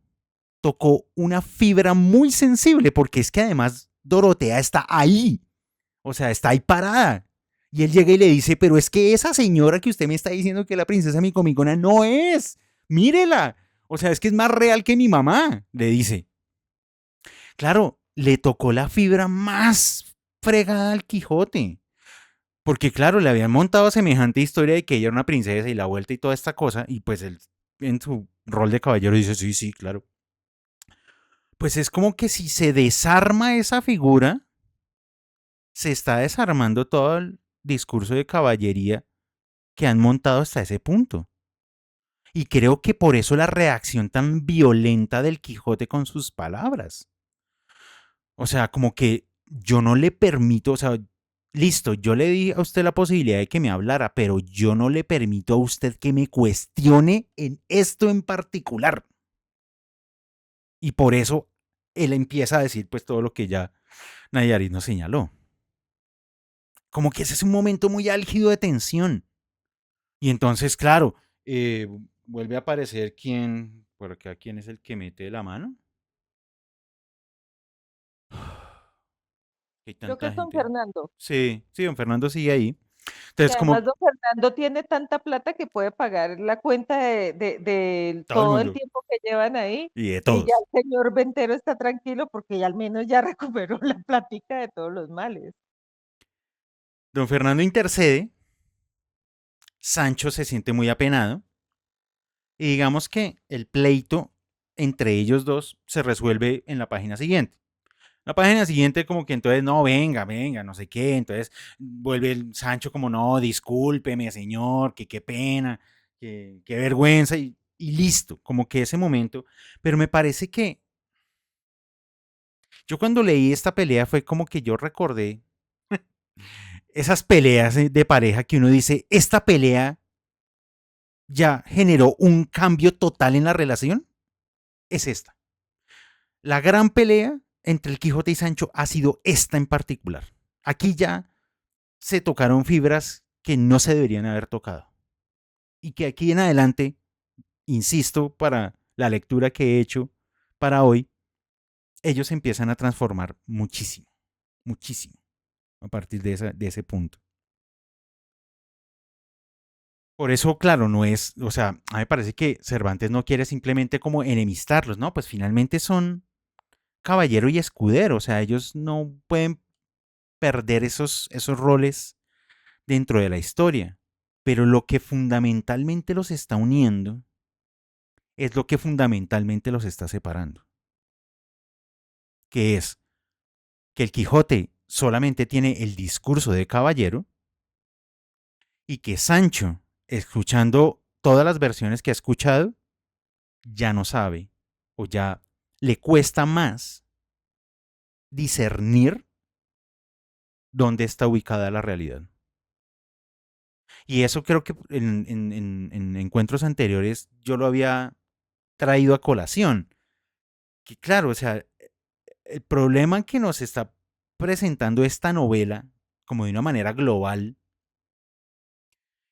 tocó una fibra muy sensible, porque es que además Dorotea está ahí, o sea, está ahí parada. Y él llega y le dice, pero es que esa señora que usted me está diciendo que es la princesa Micomicona no es, mírela. O sea, es que es más real que mi mamá, le dice. Claro, le tocó la fibra más fregada al Quijote. Porque claro, le habían montado semejante historia de que ella era una princesa y la vuelta y toda esta cosa. Y pues él en su rol de caballero dice, sí, sí, claro. Pues es como que si se desarma esa figura, se está desarmando todo el discurso de caballería que han montado hasta ese punto. Y creo que por eso la reacción tan violenta del Quijote con sus palabras. O sea, como que yo no le permito, o sea, listo, yo le di a usted la posibilidad de que me hablara, pero yo no le permito a usted que me cuestione en esto en particular. Y por eso él empieza a decir pues todo lo que ya Nayarit nos señaló. Como que ese es un momento muy álgido de tensión. Y entonces, claro, vuelve a aparecer por acá, quién es el que mete la mano. Hay Creo que tanta es don gente. Fernando. Sí, sí, don Fernando sigue ahí. Y Entonces, además como don Fernando tiene tanta plata que puede pagar la cuenta de todo el todo el mundo tiempo que llevan ahí. y de Y ya todos. el señor Ventero está tranquilo porque ya al menos ya recuperó la plática de todos los males. Don Fernando intercede, Sancho se siente muy apenado y digamos que el pleito entre ellos dos se resuelve en la página siguiente. La página siguiente como que entonces, no, venga, venga, no sé qué, entonces vuelve el Sancho como, no, discúlpeme, señor, que qué pena, que qué vergüenza y listo, como que ese momento, pero me parece que yo cuando leí esta pelea fue como que yo recordé esas peleas de pareja que uno dice, esta pelea ya generó un cambio total en la relación, es esta. La gran pelea entre el Quijote y Sancho ha sido esta en particular. Aquí ya se tocaron fibras que no se deberían haber tocado. Y que aquí en adelante, insisto, para la lectura que he hecho para hoy, ellos se empiezan a transformar muchísimo, muchísimo, a partir de ese punto. Por eso, claro, no es, o sea, a mí me parece que Cervantes no quiere simplemente como enemistarlos, ¿no? Pues finalmente son caballero y escudero, o sea, ellos no pueden perder esos roles dentro de la historia. Pero lo que fundamentalmente los está uniendo es lo que fundamentalmente los está separando. Que es que el Quijote solamente tiene el discurso de caballero y que Sancho, escuchando todas las versiones que ha escuchado, ya no sabe o ya le cuesta más discernir dónde está ubicada la realidad. Y eso creo que en encuentros anteriores yo lo había traído a colación. Que claro, o sea, el problema que nos está presentando esta novela, como de una manera global,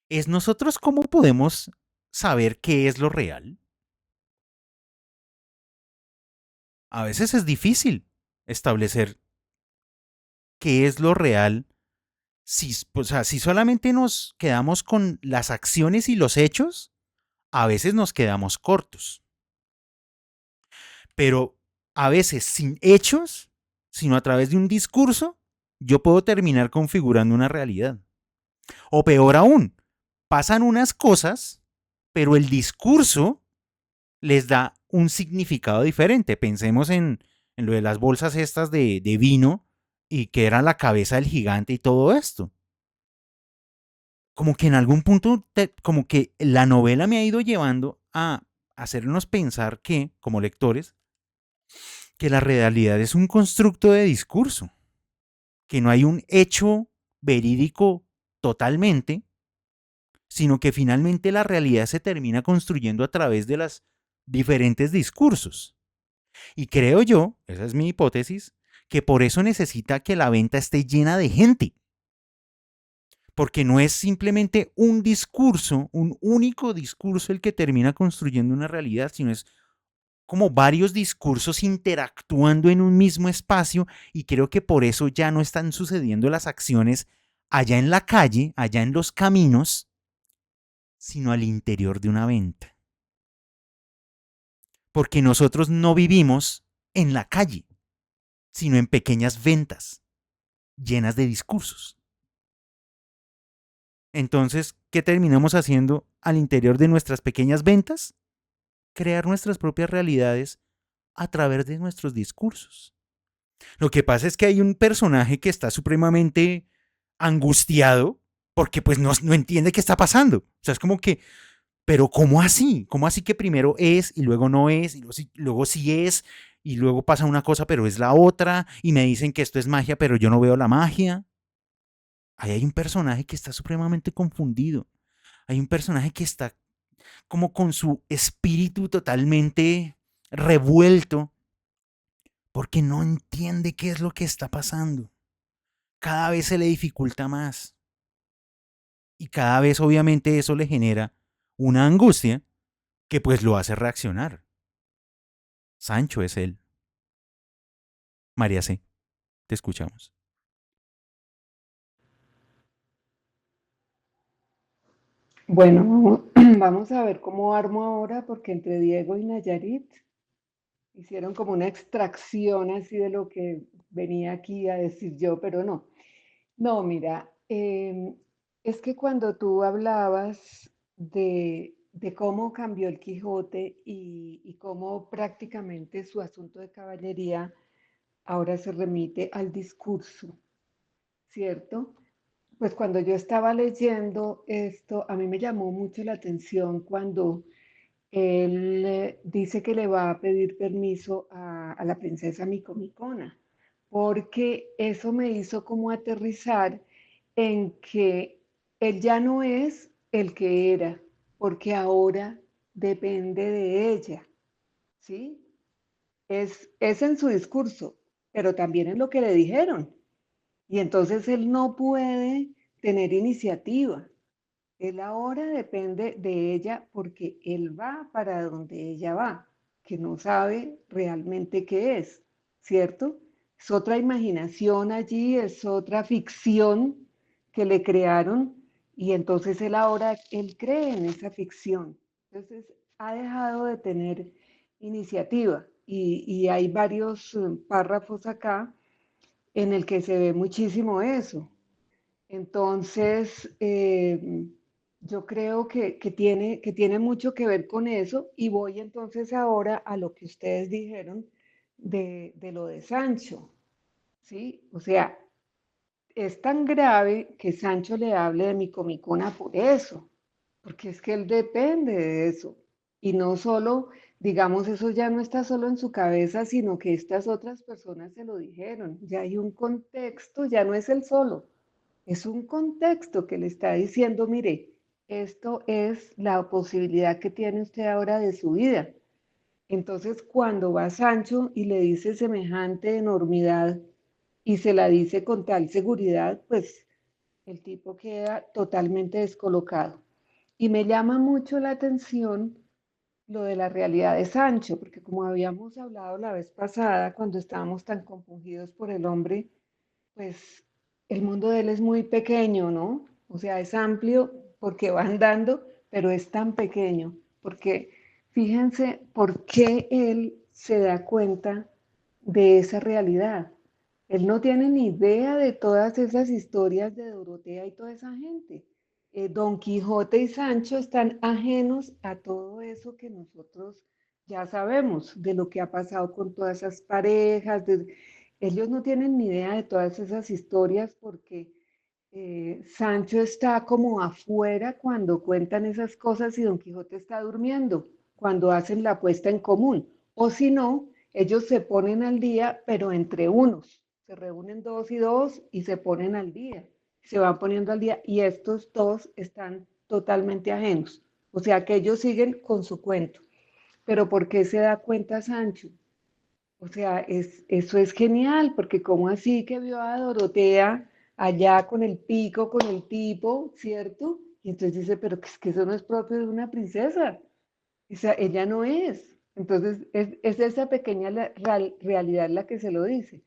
es nosotros cómo podemos saber qué es lo real. A veces es difícil establecer qué es lo real si, o sea, si solamente nos quedamos con las acciones y los hechos, a veces nos quedamos cortos. Pero a veces sin hechos, sino a través de un discurso, yo puedo terminar configurando una realidad. O peor aún, pasan unas cosas, pero el discurso les da un significado diferente. Pensemos en lo de las bolsas estas de vino y que era la cabeza del gigante y todo esto. Como que en algún punto, como que la novela me ha ido llevando a hacernos pensar que, como lectores, que la realidad es un constructo de discurso, que no hay un hecho verídico totalmente, sino que finalmente la realidad se termina construyendo a través de los diferentes discursos. Y creo yo, esa es mi hipótesis, que por eso necesita que la venta esté llena de gente. Porque no es simplemente un discurso, un único discurso el que termina construyendo una realidad, sino es como varios discursos interactuando en un mismo espacio y creo que por eso ya no están sucediendo las acciones allá en la calle, allá en los caminos, sino al interior de una venta. Porque nosotros no vivimos en la calle, sino en pequeñas ventas llenas de discursos. Entonces, ¿qué terminamos haciendo al interior de nuestras pequeñas ventas? Crear nuestras propias realidades a través de nuestros discursos. Lo que pasa es que hay un personaje que está supremamente angustiado porque pues no entiende qué está pasando. O sea, es como que, pero ¿cómo así? ¿Cómo así que primero es y luego no es y luego sí es y luego pasa una cosa pero es la otra y me dicen que esto es magia pero yo no veo la magia? Ahí hay un personaje que está supremamente confundido. Hay un personaje que está como con su espíritu totalmente revuelto porque no entiende qué es lo que está pasando. Cada vez se le dificulta más. Y cada vez obviamente eso le genera una angustia que pues lo hace reaccionar. Sancho es él. María C., te escuchamos. Bueno, vamos a ver cómo armo ahora, porque entre Diego y Nayarit hicieron como una extracción así de lo que venía aquí a decir yo, pero no. No, mira, es que cuando tú hablabas de cómo cambió el Quijote y cómo prácticamente su asunto de caballería ahora se remite al discurso, ¿cierto? Pues cuando yo estaba leyendo esto, a mí me llamó mucho la atención cuando él dice que le va a pedir permiso a la princesa Micomicona, porque eso me hizo como aterrizar en que él ya no es el que era, porque ahora depende de ella, ¿sí? Es en su discurso, pero también en lo que le dijeron. Y entonces él no puede tener iniciativa. Él ahora depende de ella porque él va para donde ella va, que no sabe realmente qué es, ¿cierto? Es otra imaginación allí, es otra ficción que le crearon y entonces él ahora, él cree en esa ficción. Entonces ha dejado de tener iniciativa y hay varios párrafos acá en el que se ve muchísimo eso. Entonces, yo creo que tiene mucho que ver con eso y voy entonces ahora a lo que ustedes dijeron de lo de Sancho, ¿sí? O sea, es tan grave que Sancho le hable de Micomicona por eso, porque es que él depende de eso. Y no solo, digamos, eso ya no está solo en su cabeza, sino que estas otras personas se lo dijeron. Ya hay un contexto, ya no es él solo, es un contexto que le está diciendo, mire, esto es la posibilidad que tiene usted ahora de su vida. Entonces, cuando va Sancho y le dice semejante enormidad y se la dice con tal seguridad, pues el tipo queda totalmente descolocado. Y me llama mucho la atención lo de la realidad de Sancho, porque como habíamos hablado la vez pasada, cuando estábamos tan compungidos por el hombre, pues el mundo de él es muy pequeño, ¿no? O sea, es amplio porque va andando, pero es tan pequeño, porque fíjense por qué él se da cuenta de esa realidad. Él no tiene ni idea de todas esas historias de Dorotea y toda esa gente. Don Quijote y Sancho están ajenos a todo eso que nosotros ya sabemos, de lo que ha pasado con todas esas parejas. Ellos no tienen ni idea de todas esas historias porque Sancho está como afuera cuando cuentan esas cosas y Don Quijote está durmiendo, cuando hacen la apuesta en común. O si no, ellos se ponen al día, pero entre unos. Se reúnen dos y dos y se ponen al día. Se van poniendo al día y estos dos están totalmente ajenos. O sea que ellos siguen con su cuento. Pero ¿por qué se da cuenta Sancho? O sea, eso es genial, porque como así que vio a Dorotea allá con el pico, con el tipo, ¿cierto? Y entonces dice, pero es que eso no es propio de una princesa. O sea, ella no es. Entonces, es esa pequeña realidad la que se lo dice.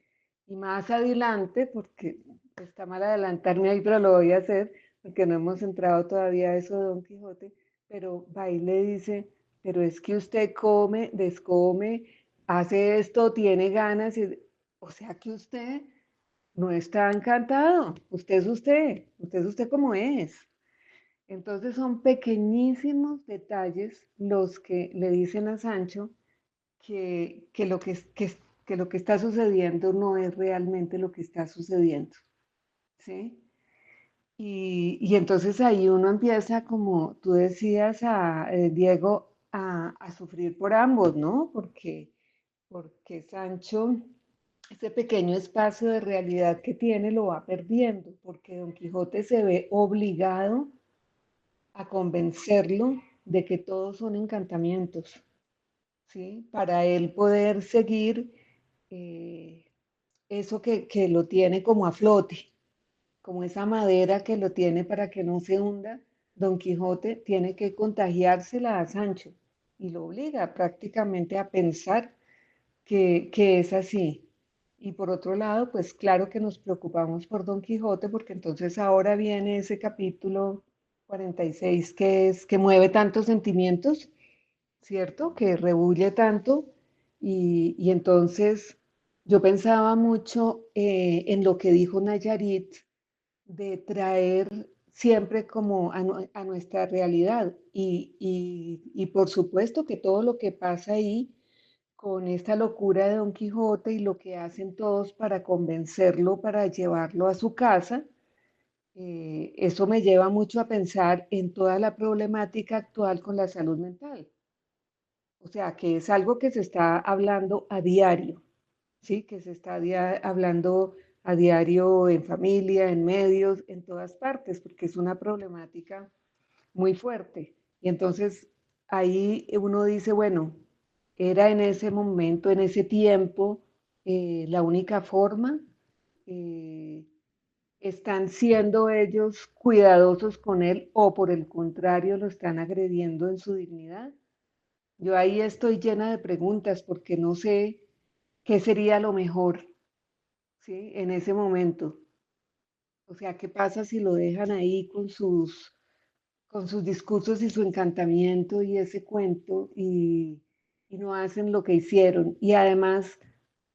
Y más adelante, porque está mal adelantarme ahí, pero lo voy a hacer, porque no hemos entrado todavía a eso de Don Quijote, pero va y le dice, pero es que usted come, descome, hace esto, tiene ganas, o sea que usted no está encantado, usted es usted como es. Entonces son pequeñísimos detalles los que le dicen a Sancho que que lo que está sucediendo no es realmente lo que está sucediendo, ¿sí? Y entonces ahí uno empieza, como tú decías, Diego, a sufrir por ambos, ¿no? Porque Sancho, ese pequeño espacio de realidad que tiene, lo va perdiendo, porque Don Quijote se ve obligado a convencerlo de que todos son encantamientos, ¿sí? Para él poder seguir eh, eso que lo tiene como a flote, como esa madera que lo tiene para que no se hunda. Don Quijote tiene que contagiársela a Sancho y lo obliga prácticamente a pensar que es así. Y por otro lado, pues claro que nos preocupamos por Don Quijote, porque entonces ahora viene ese capítulo 46 que es que mueve tantos sentimientos, ¿cierto? Que rebulle tanto. Y entonces yo pensaba mucho en lo que dijo Nayarit de traer siempre como a nuestra realidad. Y por supuesto que todo lo que pasa ahí con esta locura de Don Quijote y lo que hacen todos para convencerlo, para llevarlo a su casa, eso me lleva mucho a pensar en toda la problemática actual con la salud mental. O sea, que es algo que se está hablando a diario, ¿sí? Que se está hablando a diario en familia, en medios, en todas partes, porque es una problemática muy fuerte. Y entonces ahí uno dice, bueno, era en ese momento, en ese tiempo, la única forma. Eh, ¿Están siendo ellos cuidadosos con él o por el contrario lo están agrediendo en su dignidad? Yo ahí estoy llena de preguntas porque no sé qué sería lo mejor, ¿sí? En ese momento. O sea, ¿qué pasa si lo dejan ahí con sus discursos y su encantamiento y ese cuento y no hacen lo que hicieron? Y además,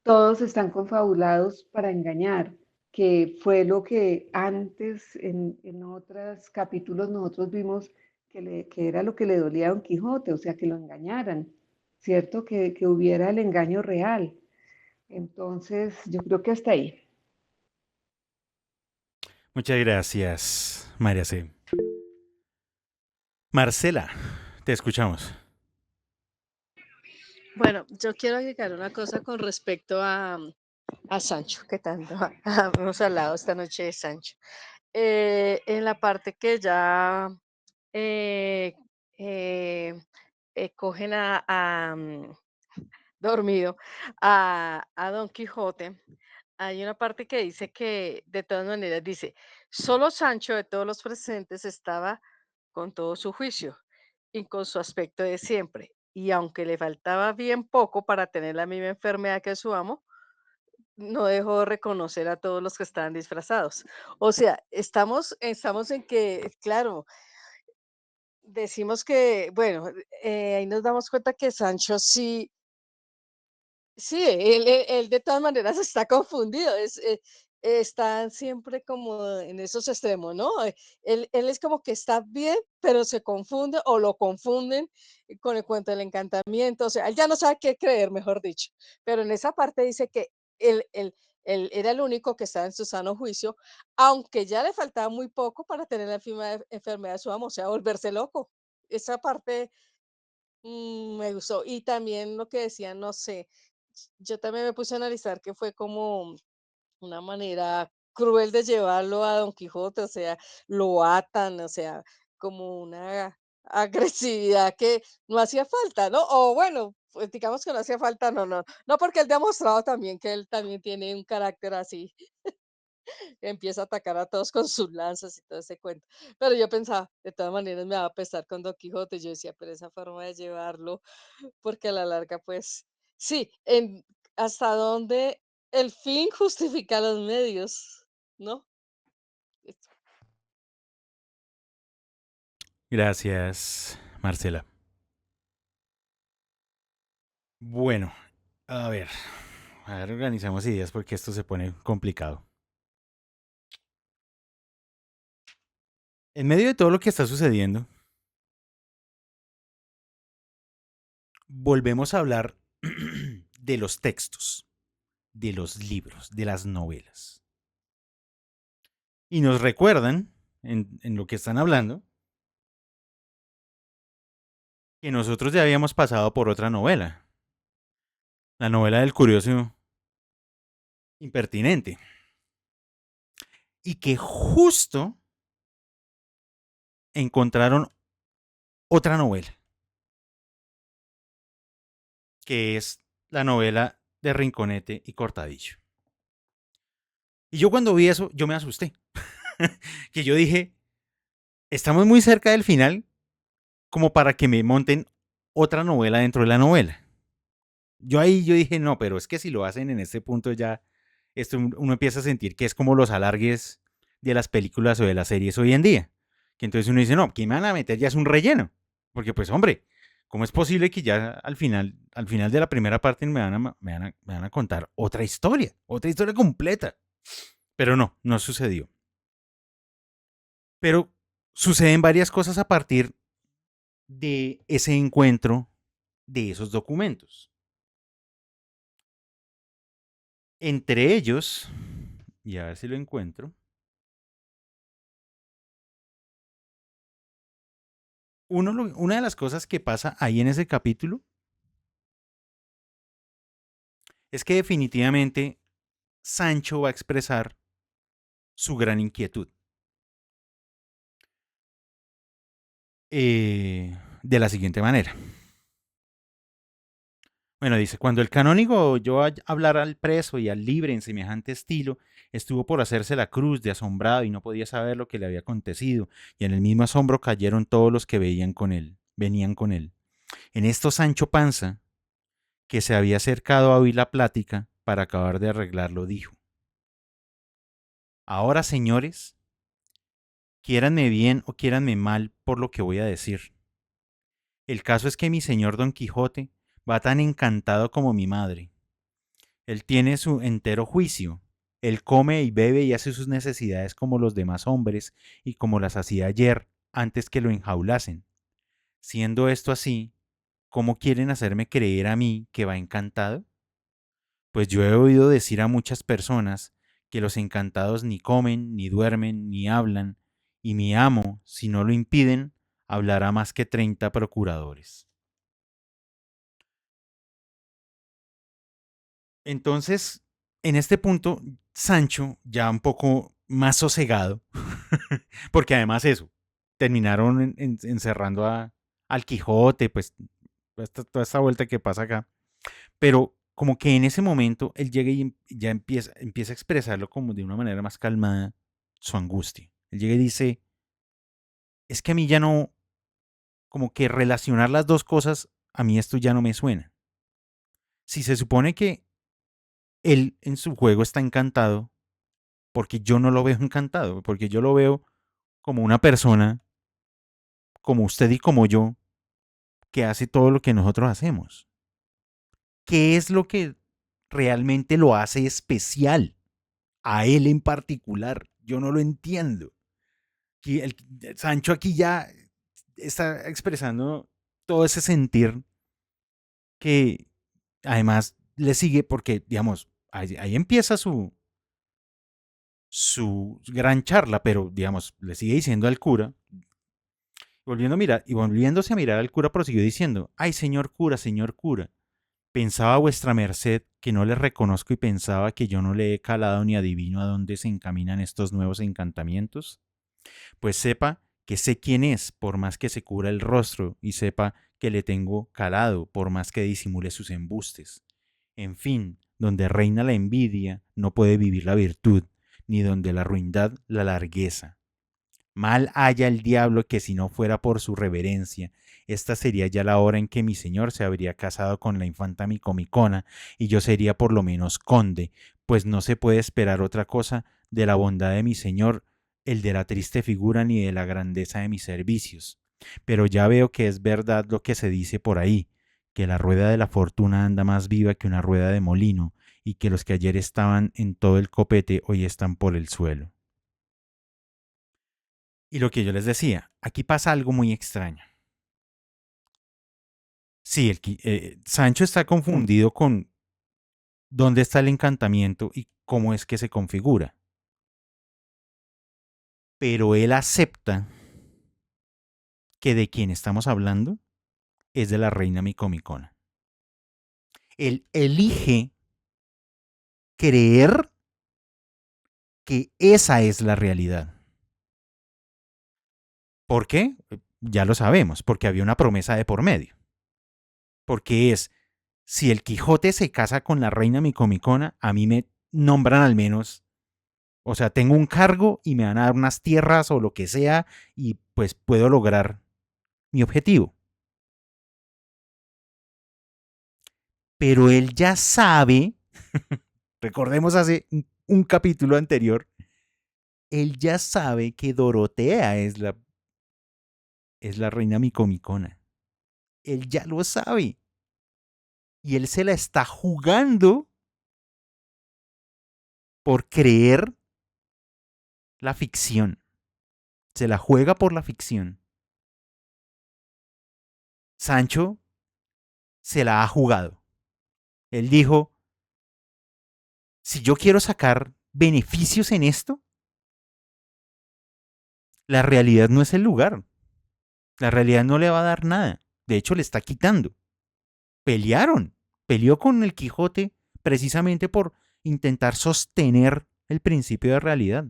todos están confabulados para engañar, que fue lo que antes en otros capítulos nosotros vimos que era lo que le dolía a Don Quijote, o sea, que lo engañaran, ¿cierto? Que hubiera el engaño real. Entonces, yo creo que hasta ahí. Muchas gracias, María C. Marcela, te escuchamos. Bueno, yo quiero agregar una cosa con respecto a Sancho, que tanto hemos hablado esta noche de Sancho. En la parte que ya eh, eh, cogen dormido a Don Quijote, hay una parte que dice que, de todas maneras, dice, solo Sancho de todos los presentes estaba con todo su juicio y con su aspecto de siempre. Y aunque le faltaba bien poco para tener la misma enfermedad que su amo, no dejó de reconocer a todos los que estaban disfrazados. O sea, estamos en que, claro, decimos que, bueno, ahí nos damos cuenta que Sancho sí. Sí, él de todas maneras está confundido, está siempre como en esos extremos, ¿no? Él es como que está bien, pero se confunde o lo confunden con el cuento del encantamiento, o sea, él ya no sabe qué creer, mejor dicho. Pero en esa parte dice que él era el único que estaba en su sano juicio, aunque ya le faltaba muy poco para tener la misma enfermedad de su amo, o sea, volverse loco. Esa parte me gustó. Y también lo que decía, no sé, yo también me puse a analizar que fue como una manera cruel de llevarlo a Don Quijote, o sea, lo atan, o sea, como una agresividad que no hacía falta, ¿no? O bueno, pues digamos que no hacía falta, no, porque él ha demostrado también que él también tiene un carácter así, empieza a atacar a todos con sus lanzas y todo ese cuento. Pero yo pensaba, de todas maneras me va a pesar con Don Quijote, yo decía, pero esa forma de llevarlo porque a la larga, pues, sí, hasta dónde el fin justifica los medios, ¿no? Es- Gracias, Marcela. Bueno, a ver, organizamos ideas porque esto se pone complicado. En medio de todo lo que está sucediendo, volvemos a hablar de los textos, de los libros, de las novelas. Y nos recuerdan, en lo que están hablando, que nosotros ya habíamos pasado por otra novela, la novela del curioso impertinente. Y que justo encontraron otra novela, que es la novela de Rinconete y Cortadillo. Y yo cuando vi eso, yo me asusté. Que yo dije, estamos muy cerca del final como para que me monten otra novela dentro de la novela. Yo dije, no, pero es que si lo hacen en este punto ya, esto uno empieza a sentir que es como los alargues de las películas o de las series hoy en día. Que entonces uno dice, no, ¿qué me van a meter? Ya es un relleno. Porque pues, hombre, ¿cómo es posible que ya al final de la primera parte me van a contar otra historia completa? Pero no, no sucedió. Pero suceden varias cosas a partir de ese encuentro de esos documentos. Entre ellos, y a ver si lo encuentro, una de las cosas que pasa ahí en ese capítulo es que definitivamente Sancho va a expresar su gran inquietud. De la siguiente manera. Bueno, dice, cuando el canónigo oyó hablar al preso y al libre en semejante estilo, estuvo por hacerse la cruz de asombrado y no podía saber lo que le había acontecido, y en el mismo asombro cayeron todos los que venían con él. En esto Sancho Panza, que se había acercado a oír la plática para acabar de arreglarlo, dijo, ahora, señores, quiéranme bien o quiéranme mal por lo que voy a decir. El caso es que mi señor Don Quijote va tan encantado como mi madre. Él tiene su entero juicio. Él come y bebe y hace sus necesidades como los demás hombres y como las hacía ayer antes que lo enjaulasen. Siendo esto así, ¿cómo quieren hacerme creer a mí que va encantado? Pues yo he oído decir a muchas personas que los encantados ni comen, ni duermen, ni hablan, y mi amo, si no lo impiden, hablará más que 30 procuradores. Entonces, en este punto, Sancho, ya un poco más sosegado, porque además eso, terminaron encerrando al Quijote, pues toda esta vuelta que pasa acá, pero como que en ese momento él llega y ya empieza a expresarlo como de una manera más calmada su angustia. Él llega y dice, es que a mí ya no, como que relacionar las dos cosas, a mí esto ya no me suena. Si se supone que él en su juego está encantado, porque yo no lo veo encantado, porque yo lo veo como una persona, como usted y como yo, que hace todo lo que nosotros hacemos. ¿Qué es lo que realmente lo hace especial? A él en particular. Yo no lo entiendo. Sancho aquí ya está expresando todo ese sentir que además le sigue porque, digamos, ahí empieza su gran charla, pero, digamos, le sigue diciendo al cura, volviendo a mirar, y volviéndose a mirar al cura, prosiguió diciendo, ay, señor cura, pensaba vuestra merced que no le reconozco y pensaba que yo no le he calado ni adivino a dónde se encaminan estos nuevos encantamientos. Pues sepa que sé quién es, por más que se cubra el rostro, y sepa que le tengo calado, por más que disimule sus embustes. En fin, donde reina la envidia, no puede vivir la virtud, ni donde la ruindad la largueza. Mal haya el diablo que si no fuera por su reverencia, esta sería ya la hora en que mi señor se habría casado con la infanta Micomicona, y yo sería por lo menos conde, pues no se puede esperar otra cosa de la bondad de mi señor, el de la triste figura ni de la grandeza de mis servicios. Pero ya veo que es verdad lo que se dice por ahí, que la rueda de la fortuna anda más viva que una rueda de molino, y que los que ayer estaban en todo el copete hoy están por el suelo. Y lo que yo les decía, aquí pasa algo muy extraño. Sí, Sancho está confundido con dónde está el encantamiento y cómo es que se configura. Pero él acepta que de quien estamos hablando es de la reina Micomicona. Él elige creer que esa es la realidad. ¿Por qué? Ya lo sabemos, porque había una promesa de por medio. Porque es, si el Quijote se casa con la reina Micomicona, a mí me nombran al menos, o sea, tengo un cargo y me van a dar unas tierras o lo que sea y pues puedo lograr mi objetivo. Pero él ya sabe, recordemos hace un capítulo anterior, él ya sabe que Dorotea es la reina Micomicona. Él ya lo sabe. Y él se la está jugando por creer la ficción. Se la juega por la ficción. Sancho se la ha jugado. Él dijo, si yo quiero sacar beneficios en esto, la realidad no es el lugar. La realidad no le va a dar nada. De hecho, le está quitando. Pelearon. Peleó con el Quijote precisamente por intentar sostener el principio de realidad.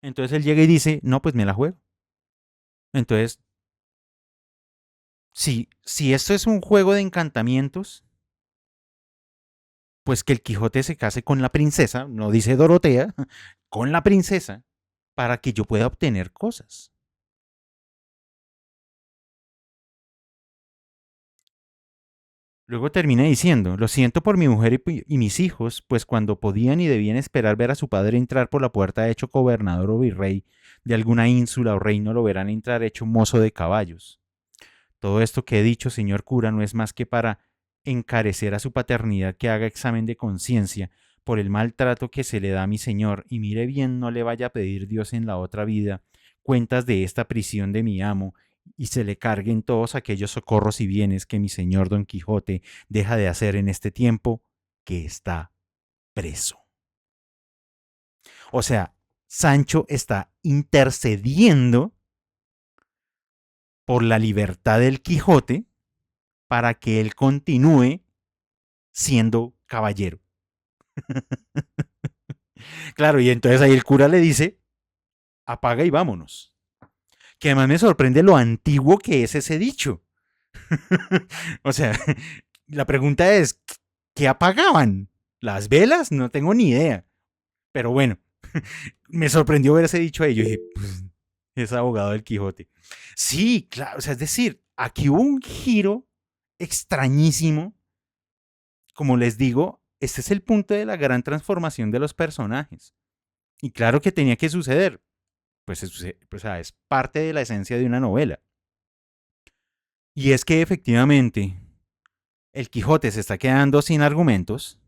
Entonces él llega y dice, no, pues me la juego. Entonces, si esto es un juego de encantamientos, pues que el Quijote se case con la princesa, no dice Dorotea, con la princesa, para que yo pueda obtener cosas. Luego termina diciendo, lo siento por mi mujer y mis hijos, pues cuando podían y debían esperar ver a su padre entrar por la puerta hecho gobernador o virrey de alguna ínsula o reino, lo verán entrar hecho mozo de caballos. Todo esto que he dicho, señor cura, no es más que para encarecer a su paternidad que haga examen de conciencia por el maltrato que se le da a mi señor, y mire bien no le vaya a pedir Dios en la otra vida cuentas de esta prisión de mi amo, y se le carguen todos aquellos socorros y bienes que mi señor Don Quijote deja de hacer en este tiempo que está preso. O sea, Sancho está intercediendo por la libertad del Quijote para que él continúe siendo caballero. Claro, y entonces ahí el cura le dice, apaga y vámonos. Que además me sorprende lo antiguo que es ese dicho. O sea, la pregunta es, ¿qué apagaban? ¿Las velas? No tengo ni idea. Pero bueno, me sorprendió ver ese dicho ahí. Yo dije, pues, es abogado del Quijote. Sí, claro, o sea, es decir, aquí hubo un giro extrañísimo. Como les digo, este es el punto de la gran transformación de los personajes. Y claro que tenía que suceder. Pues o sea, es parte de la esencia de una novela. Y es que efectivamente el Quijote se está quedando sin argumentos,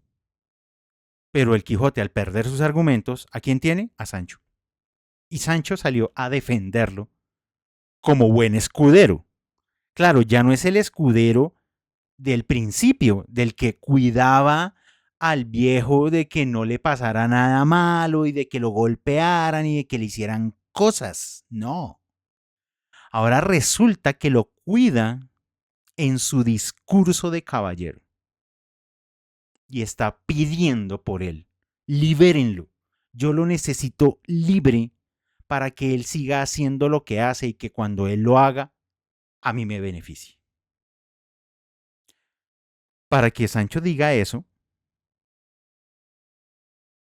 pero el Quijote al perder sus argumentos, ¿a quién tiene? A Sancho. Y Sancho salió a defenderlo como buen escudero. Claro, ya no es el escudero del principio, del que cuidaba al viejo de que no le pasara nada malo y de que lo golpearan y de que le hicieran cosas. No. Ahora resulta que lo cuida en su discurso de caballero y está pidiendo por él. Libérenlo. Yo lo necesito libre para que él siga haciendo lo que hace y que cuando él lo haga, a mí me beneficie. Para que Sancho diga eso,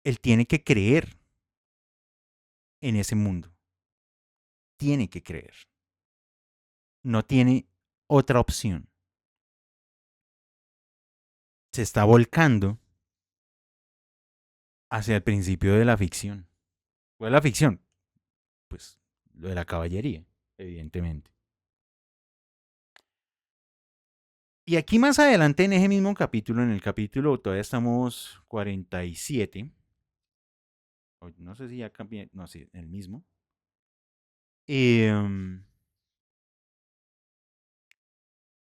él tiene que creer en ese mundo. Tiene que creer. No tiene otra opción. Se está volcando hacia el principio de la ficción. ¿Cuál es la ficción? Pues lo de la caballería, evidentemente. Y aquí más adelante en ese mismo capítulo, en el capítulo, todavía estamos 47. No sé si ya cambié, no sé, el mismo.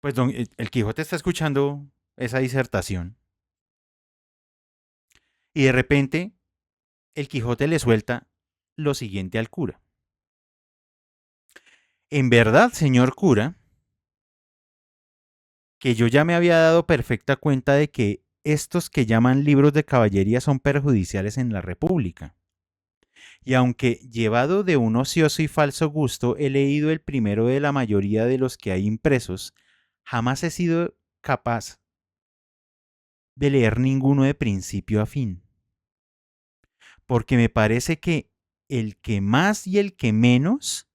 Pues el Quijote está escuchando esa disertación y de repente el Quijote le suelta lo siguiente al cura. En verdad, señor cura, que yo ya me había dado perfecta cuenta de que estos que llaman libros de caballería son perjudiciales en la República. Y aunque llevado de un ocioso y falso gusto he leído el primero de la mayoría de los que hay impresos, jamás he sido capaz de leer ninguno de principio a fin. Porque me parece que el que más y el que menos,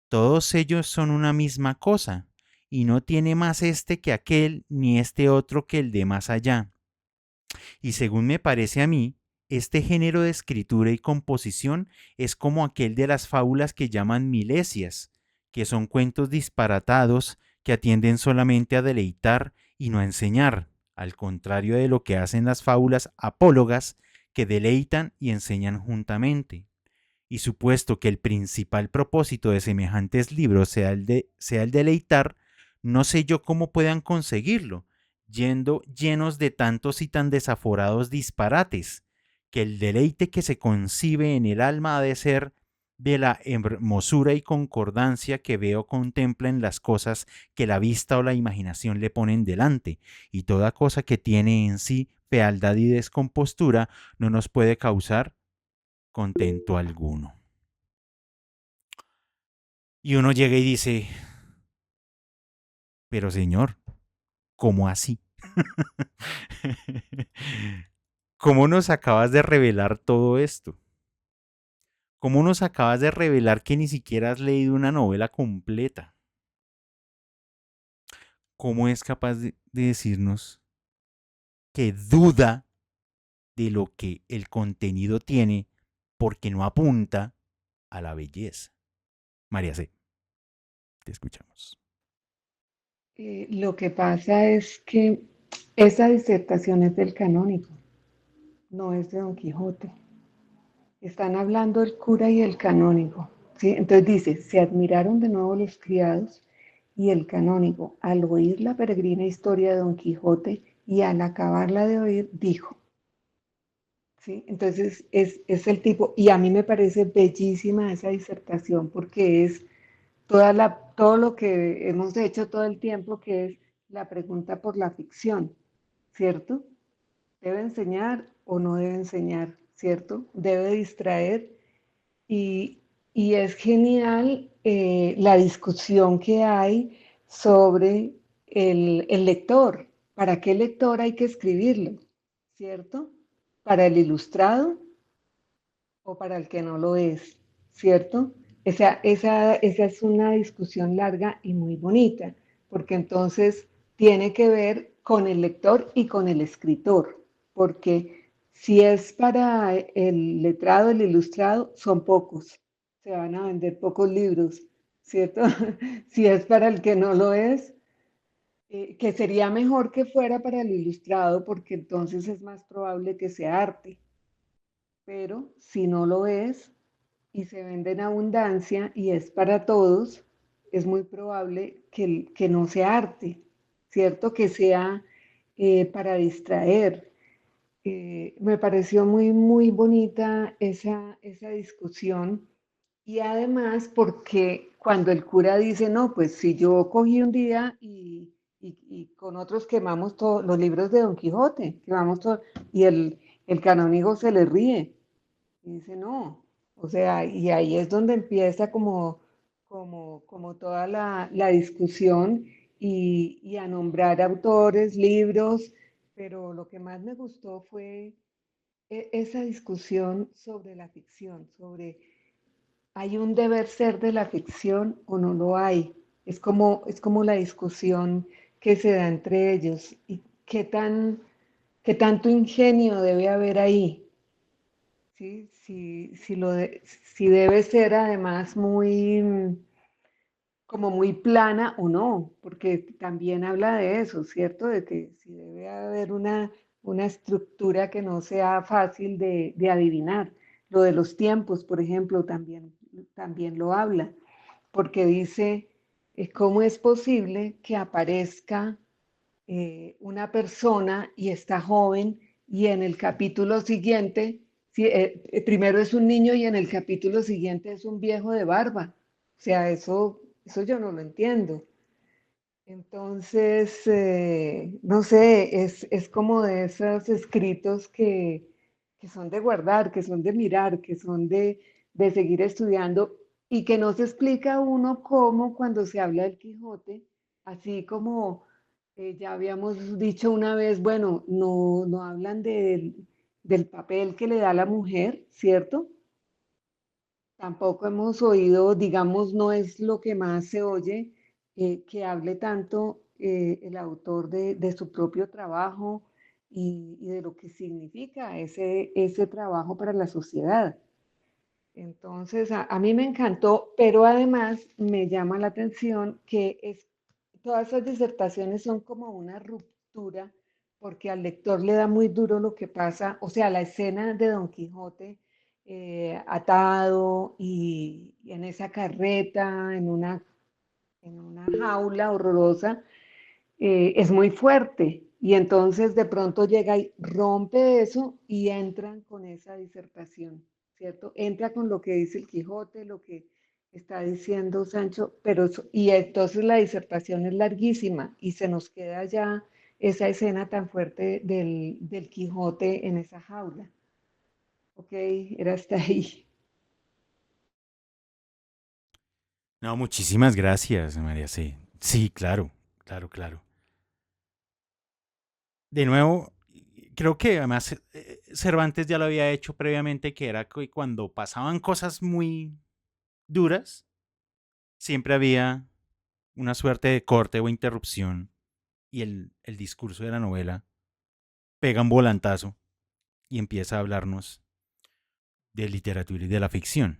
todos ellos son una misma cosa, y no tiene más este que aquel, ni este otro que el de más allá. Y según me parece a mí, este género de escritura y composición es como aquel de las fábulas que llaman milesias, que son cuentos disparatados que atienden solamente a deleitar y no a enseñar, al contrario de lo que hacen las fábulas apólogas, que deleitan y enseñan juntamente. Y supuesto que el principal propósito de semejantes libros sea el deleitar, no sé yo cómo puedan conseguirlo, yendo llenos de tantos y tan desaforados disparates, que el deleite que se concibe en el alma ha de ser de la hermosura y concordancia que veo contempla en las cosas que la vista o la imaginación le ponen delante, y toda cosa que tiene en sí fealdad y descompostura no nos puede causar contento alguno. Y uno llega y dice, pero señor, ¿cómo así? ¿Cómo nos acabas de revelar todo esto? ¿Cómo nos acabas de revelar que ni siquiera has leído una novela completa? ¿Cómo es capaz de decirnos que duda de lo que el contenido tiene porque no apunta a la belleza? María C., te escuchamos. Lo que pasa es que Esa disertación es del canónico, no es de Don Quijote. Están hablando el cura y el canónigo, ¿sí? Entonces dice, se admiraron de nuevo los criados y el canónigo, al oír la peregrina historia de Don Quijote y al acabarla de oír, dijo, ¿sí? Entonces es el tipo, y a mí me parece bellísima esa disertación porque es todo lo que hemos hecho todo el tiempo, que es la pregunta por la ficción, ¿cierto? ¿Debe enseñar o no debe enseñar? ¿Cierto? ¿Debe distraer? Y, y es genial la discusión que hay sobre el lector. ¿Para qué lector hay que escribirlo? ¿Cierto? ¿Para el ilustrado o para el que no lo es? ¿Cierto? Esa es una discusión larga y muy bonita, porque entonces tiene que ver con el lector y con el escritor, porque si es para el letrado, el ilustrado, son pocos, se van a vender pocos libros, ¿cierto? Si es para el que no lo es, que sería mejor que fuera para el ilustrado, porque entonces es más probable que sea arte, pero si no lo es, y se vende en abundancia y es para todos, es muy probable que no sea arte, ¿cierto? Que sea para distraer. Me pareció muy, muy bonita esa discusión y además porque cuando el cura dice, no, pues si yo cogí un día y con otros quemamos todos los libros de Don Quijote, quemamos todo, y el canónigo se le ríe y dice, no, o sea, y ahí es donde empieza como toda la discusión y a nombrar autores, libros, pero lo que más me gustó fue esa discusión sobre la ficción, sobre ¿hay un deber ser de la ficción o no lo hay? Es como la discusión que se da entre ellos y qué tanto ingenio debe haber ahí. Sí, si debe ser además como muy plana o no, porque también habla de eso, ¿cierto? De que si debe haber una estructura que no sea fácil de adivinar. Lo de los tiempos, por ejemplo, también lo habla, porque dice, ¿cómo es posible que aparezca una persona y está joven y en el capítulo siguiente, primero es un niño y en el capítulo siguiente es un viejo de barba? O sea, eso yo no lo entiendo. Entonces, no sé, es como de esos escritos que son de guardar, que son de mirar, que son de seguir estudiando y que no se explica a uno cómo cuando se habla del Quijote, así como ya habíamos dicho una vez, bueno, no hablan del papel que le da la mujer, ¿cierto? Tampoco hemos oído, digamos, no es lo que más se oye, que hable tanto el autor de su propio trabajo y de lo que significa ese trabajo para la sociedad. Entonces, a mí me encantó, pero además me llama la atención que todas esas disertaciones son como una ruptura, porque al lector le da muy duro lo que pasa, o sea, la escena de Don Quijote atado y en esa carreta, en una jaula horrorosa, es muy fuerte. Y entonces de pronto llega y rompe eso y entran con esa disertación, ¿cierto? Entra con lo que dice el Quijote, lo que está diciendo Sancho, y entonces la disertación es larguísima y se nos queda ya esa escena tan fuerte del Quijote en esa jaula. Ok, era hasta ahí. No, muchísimas gracias, María C. Sí, claro, claro, claro. De nuevo, creo que además Cervantes ya lo había hecho previamente, que era que cuando pasaban cosas muy duras, siempre había una suerte de corte o interrupción y el discurso de la novela pega un volantazo y empieza a hablarnos de literatura y de la ficción.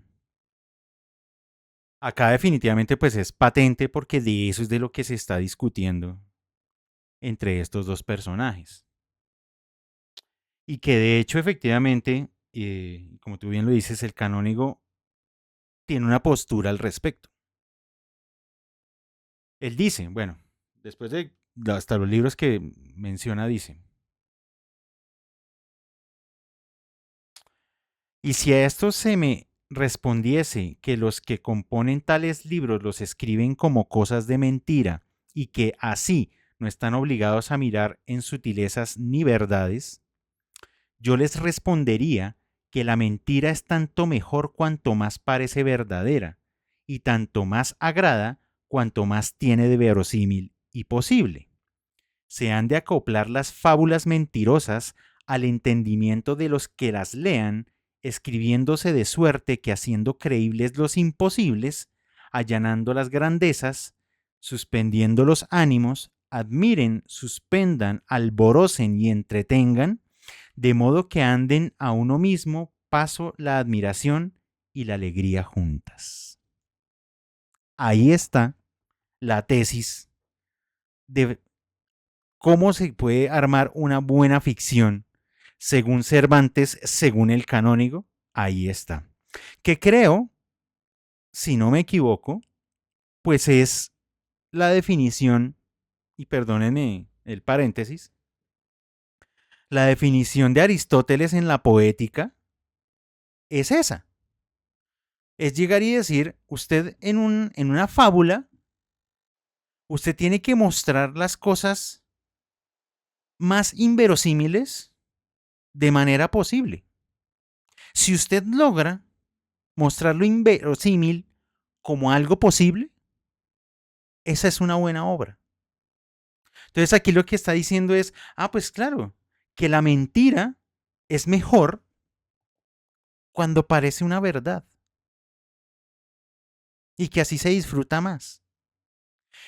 Acá definitivamente pues es patente porque de eso es de lo que se está discutiendo entre estos dos personajes. Y que de hecho, efectivamente, como tú bien lo dices, el canónigo tiene una postura al respecto. Él dice, bueno, después de hasta los libros que menciona, dice, y si a esto se me respondiese que los que componen tales libros los escriben como cosas de mentira y que así no están obligados a mirar en sutilezas ni verdades, yo les respondería que la mentira es tanto mejor cuanto más parece verdadera y tanto más agrada cuanto más tiene de verosímil y posible. Se han de acoplar las fábulas mentirosas al entendimiento de los que las lean, escribiéndose de suerte que haciendo creíbles los imposibles, allanando las grandezas, suspendiendo los ánimos, admiren, suspendan, alborocen y entretengan, de modo que anden a uno mismo paso la admiración y la alegría juntas. Ahí está la tesis de cómo se puede armar una buena ficción según Cervantes, según el canónigo. Ahí está. Que creo, si no me equivoco, pues es la definición, y perdónenme el paréntesis, la definición de Aristóteles en la poética es esa. Es llegar y decir, usted en una fábula, usted tiene que mostrar las cosas más inverosímiles de manera posible. Si usted logra mostrar lo inverosímil como algo posible, esa es una buena obra. Entonces aquí lo que está diciendo es, pues claro, que la mentira es mejor cuando parece una verdad y que así se disfruta más.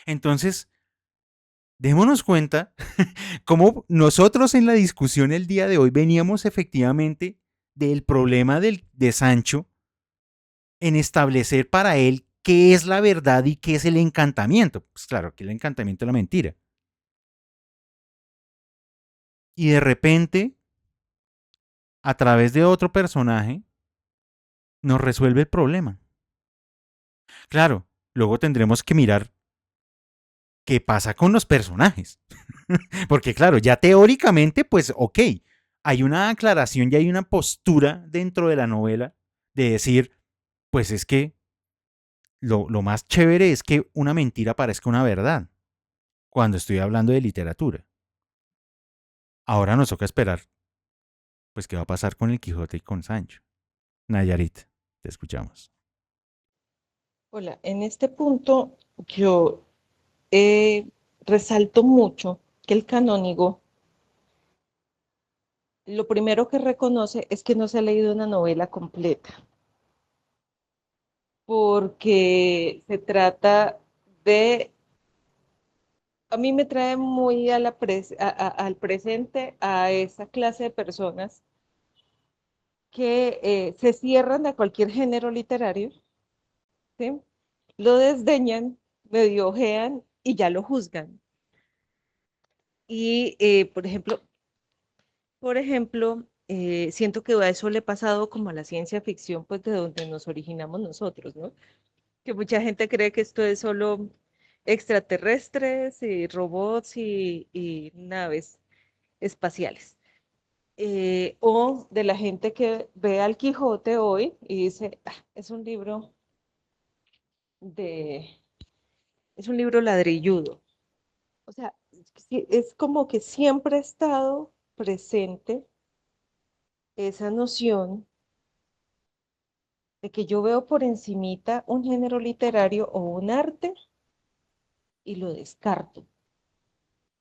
Entonces, démonos cuenta cómo nosotros en la discusión el día de hoy veníamos efectivamente del problema de Sancho en establecer para él qué es la verdad y qué es el encantamiento. Pues claro, que el encantamiento es la mentira. Y de repente, a través de otro personaje, nos resuelve el problema. Claro, luego tendremos que mirar qué pasa con los personajes. Porque claro, ya teóricamente, pues ok, hay una aclaración y hay una postura dentro de la novela de decir, pues es que lo más chévere es que una mentira parezca una verdad cuando estoy hablando de literatura. Ahora nos toca esperar, pues qué va a pasar con el Quijote y con Sancho. Nayarit, te escuchamos. Hola, en este punto yo resalto mucho que el canónigo lo primero que reconoce es que no se ha leído una novela completa, porque se trata de, a mí me trae muy al presente a esa clase de personas que se cierran a cualquier género literario, ¿sí? Lo desdeñan, medio ojean y ya lo juzgan. Y, siento que a eso le ha pasado como a la ciencia ficción, pues de donde nos originamos nosotros, ¿no? Que mucha gente cree que esto es solo extraterrestres y robots y naves espaciales. O de la gente que ve al Quijote hoy y dice, es un libro de, es un libro ladrilludo. O sea, es como que siempre ha estado presente esa noción de que yo veo por encimita un género literario o un arte y lo descarto.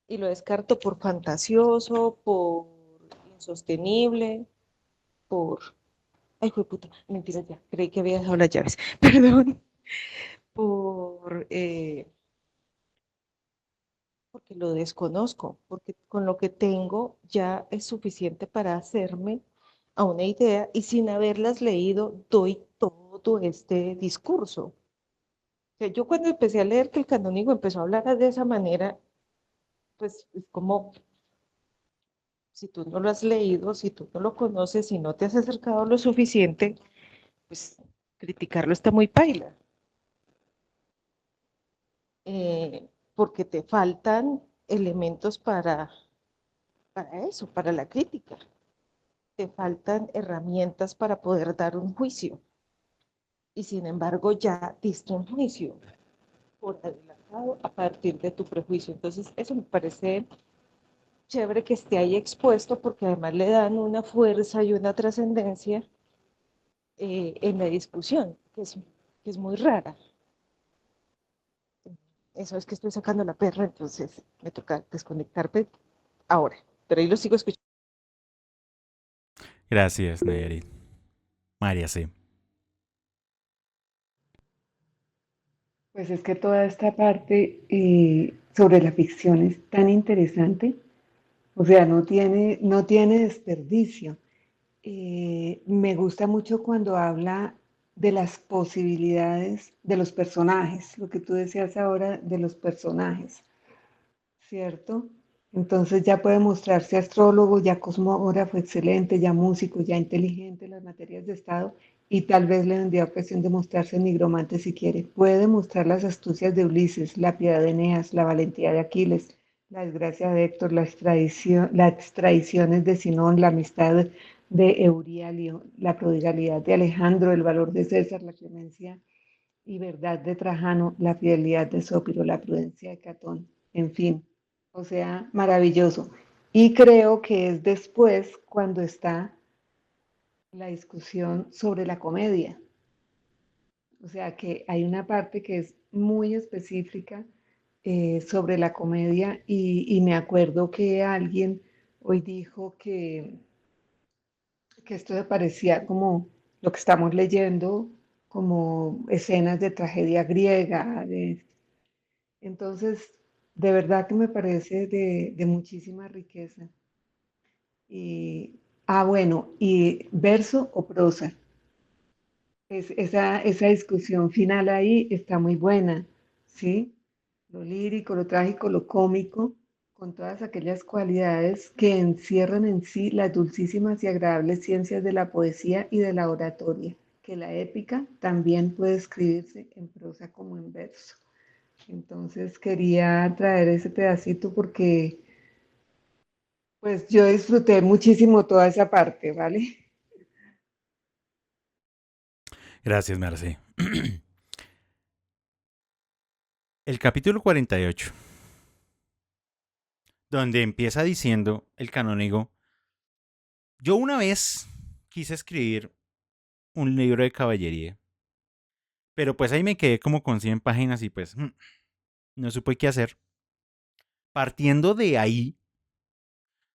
Y lo descarto por fantasioso, por insostenible, por... Ay, fue puta, mentira ya, creí que había dejado las llaves, perdón, por... porque lo desconozco, porque con lo que tengo ya es suficiente para hacerme a una idea y sin haberlas leído doy todo este discurso. O sea, yo cuando empecé a leer que el canónigo empezó a hablar de esa manera, pues es como si tú no lo has leído, si tú no lo conoces, si no te has acercado lo suficiente, pues criticarlo está muy paila, porque te faltan elementos para eso, para la crítica. Te faltan herramientas para poder dar un juicio. Y sin embargo ya diste un juicio por adelantado a partir de tu prejuicio. Entonces, eso me parece chévere que esté ahí expuesto porque además le dan una fuerza y una trascendencia en la discusión, que es muy rara. Eso es que estoy sacando la perra, entonces me toca desconectarme ahora. Pero ahí lo sigo escuchando. Gracias, Nayarit. María C. Pues es que toda esta parte sobre la ficción es tan interesante, o sea, no tiene desperdicio. Me gusta mucho cuando habla de las posibilidades de los personajes, lo que tú decías ahora de los personajes, ¿cierto? Entonces ya puede mostrarse astrólogo, ya cosmógrafo excelente, ya músico, ya inteligente en las materias de Estado y tal vez le vendría ocasión de mostrarse nigromante si quiere. Puede mostrar las astucias de Ulises, la piedad de Eneas, la valentía de Aquiles, la desgracia de Héctor, las traiciones de Sinón, la amistad de Eurialio, la prodigalidad de Alejandro, el valor de César, la clemencia y verdad de Trajano, la fidelidad de Sópiro, la prudencia de Catón, en fin, o sea, maravilloso. Y creo que es después cuando está la discusión sobre la comedia, o sea, que hay una parte que es muy específica sobre la comedia y me acuerdo que alguien hoy dijo que esto me parecía como lo que estamos leyendo, como escenas de tragedia griega, entonces, de verdad que me parece de muchísima riqueza. Y, bueno, y verso o prosa. Esa discusión final ahí está muy buena, ¿sí? Lo lírico, lo trágico, lo cómico, con todas aquellas cualidades que encierran en sí las dulcísimas y agradables ciencias de la poesía y de la oratoria, que la épica también puede escribirse en prosa como en verso. Entonces quería traer ese pedacito porque pues yo disfruté muchísimo toda esa parte, ¿vale? Gracias, Marce. El capítulo 48, donde empieza diciendo el canónigo, yo una vez quise escribir un libro de caballería, pero pues ahí me quedé como con 100 páginas y pues no supe qué hacer. Partiendo de ahí,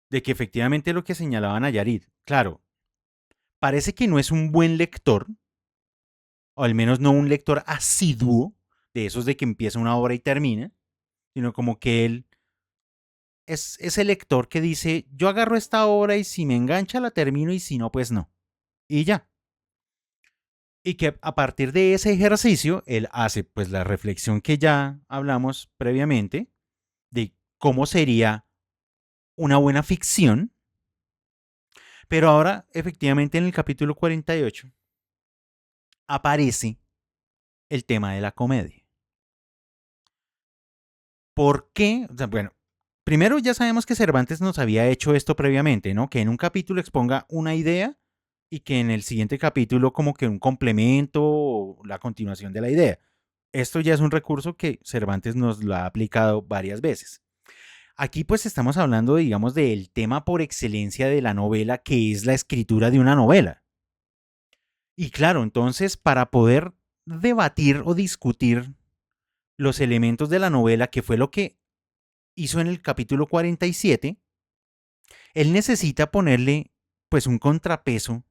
de que efectivamente lo que señalaban a Yarid, claro, parece que no es un buen lector, o al menos no un lector asiduo, de esos de que empieza una obra y termina, sino como que él es el lector que dice, yo agarro esta obra y si me engancha la termino y si no, pues no. Y ya. Y que a partir de ese ejercicio, él hace pues la reflexión que ya hablamos previamente de cómo sería una buena ficción. Pero ahora, efectivamente, en el capítulo 48 aparece el tema de la comedia. ¿Por qué? O sea, bueno, primero ya sabemos que Cervantes nos había hecho esto previamente, ¿no? Que en un capítulo exponga una idea y que en el siguiente capítulo como que un complemento o la continuación de la idea. Esto ya es un recurso que Cervantes nos lo ha aplicado varias veces. Aquí pues estamos hablando, digamos, del tema por excelencia de la novela, que es la escritura de una novela. Y claro, entonces para poder debatir o discutir los elementos de la novela, que fue lo que hizo en el capítulo 47, él necesita ponerle pues un contrapeso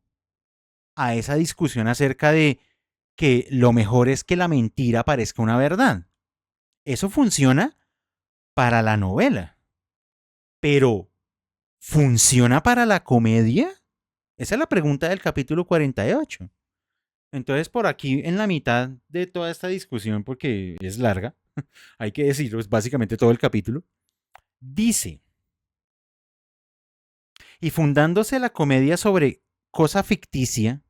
a esa discusión acerca de que lo mejor es que la mentira parezca una verdad. Eso funciona para la novela, pero ¿funciona para la comedia? Esa es la pregunta del capítulo 48. Entonces, por aquí, en la mitad de toda esta discusión, porque es larga, hay que decirlo, es básicamente todo el capítulo, Dice, y fundándose la comedia sobre cosa ficticia,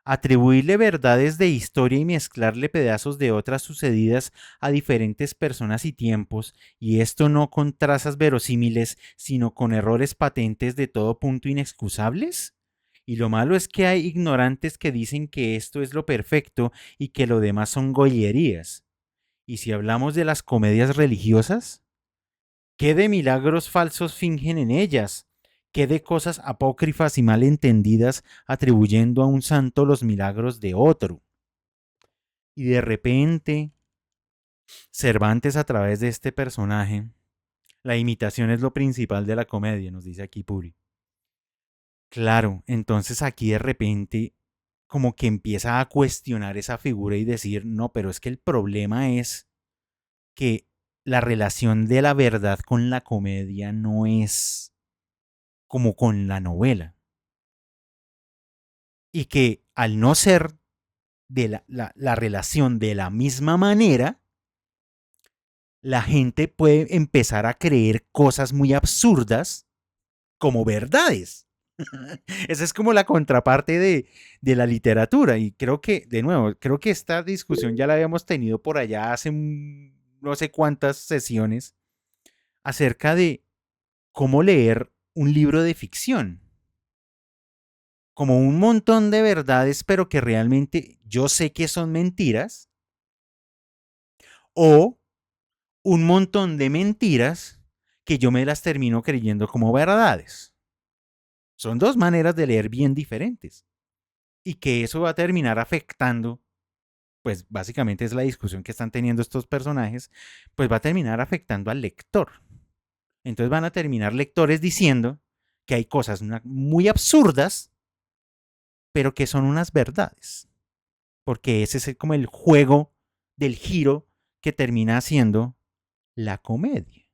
atribuirle verdades de historia y mezclarle pedazos de otras sucedidas a diferentes personas y tiempos, y esto no con trazas verosímiles, sino con errores patentes de todo punto inexcusables. Y lo malo es que hay ignorantes que dicen que esto es lo perfecto y que lo demás son gollerías. Y si hablamos de las comedias religiosas, ¿qué de milagros falsos fingen en ellas? ¿Qué de cosas apócrifas y malentendidas atribuyendo a un santo los milagros de otro? Y de repente, Cervantes a través de este personaje, la imitación es lo principal de la comedia, nos dice aquí Puri. Claro, entonces aquí de repente como que empieza a cuestionar esa figura y decir, no, pero es que el problema es que la relación de la verdad con la comedia no es como con la novela. Y que al no ser de la relación de la misma manera, la gente puede empezar a creer cosas muy absurdas como verdades. Esa es como la contraparte de la literatura. Y creo que, de nuevo, creo que esta discusión ya la habíamos tenido por allá hace no sé cuántas sesiones acerca de cómo leer un libro de ficción. Como un montón de verdades, pero que realmente yo sé que son mentiras, o un montón de mentiras que yo me las termino creyendo como verdades. Son dos maneras de leer bien diferentes. Y que eso va a terminar afectando, pues básicamente es la discusión que están teniendo estos personajes, pues va a terminar afectando al lector. Entonces van a terminar lectores diciendo que hay cosas muy absurdas, pero que son unas verdades. Porque ese es como el juego del giro que termina haciendo la comedia.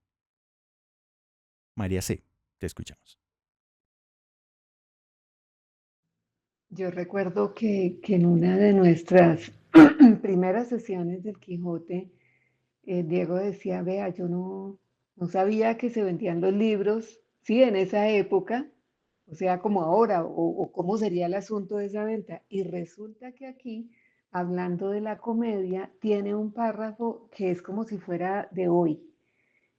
María C., te escuchamos. Yo recuerdo que en una de nuestras primeras sesiones del Quijote, Diego decía, vea, yo no sabía que se vendían los libros, sí, en esa época, o sea, como ahora, o cómo sería el asunto de esa venta. Y resulta que aquí, hablando de la comedia, tiene un párrafo que es como si fuera de hoy.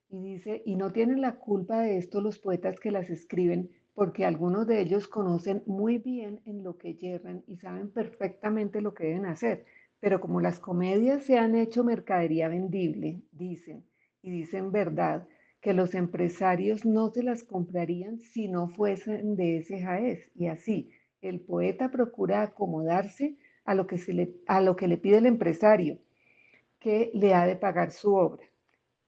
Y dice, y no tienen la culpa de esto los poetas que las escriben, porque algunos de ellos conocen muy bien en lo que yerran y saben perfectamente lo que deben hacer. Pero como las comedias se han hecho mercadería vendible, dicen, y dicen verdad, que los empresarios no se las comprarían si no fuesen de ese jaez. Y así, el poeta procura acomodarse a lo que, a lo que le pide el empresario, que le ha de pagar su obra.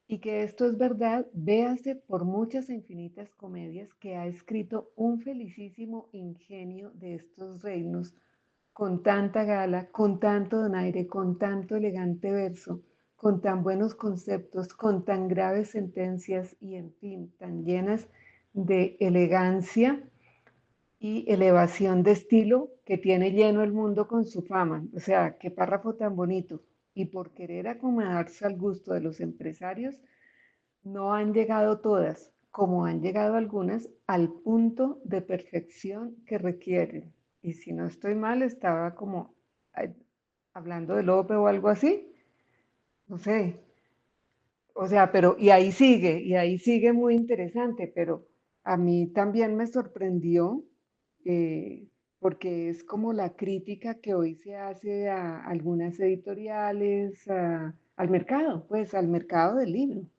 Y que esto es verdad, véase por muchas e infinitas comedias que ha escrito un felicísimo ingenio de estos reinos, con tanta gala, con tanto donaire, con tanto elegante verso, con tan buenos conceptos, con tan graves sentencias y, en fin, tan llenas de elegancia y elevación de estilo que tiene lleno el mundo con su fama. O sea, qué párrafo tan bonito. Y por querer acomodarse al gusto de los empresarios, no han llegado todas, como han llegado algunas, al punto de perfección que requieren. Y si no estoy mal, estaba como hablando de Lope o algo así, no sé. O sea, pero y ahí sigue muy interesante, pero a mí también me sorprendió porque es como la crítica que hoy se hace a algunas editoriales, al mercado, pues al mercado del libro.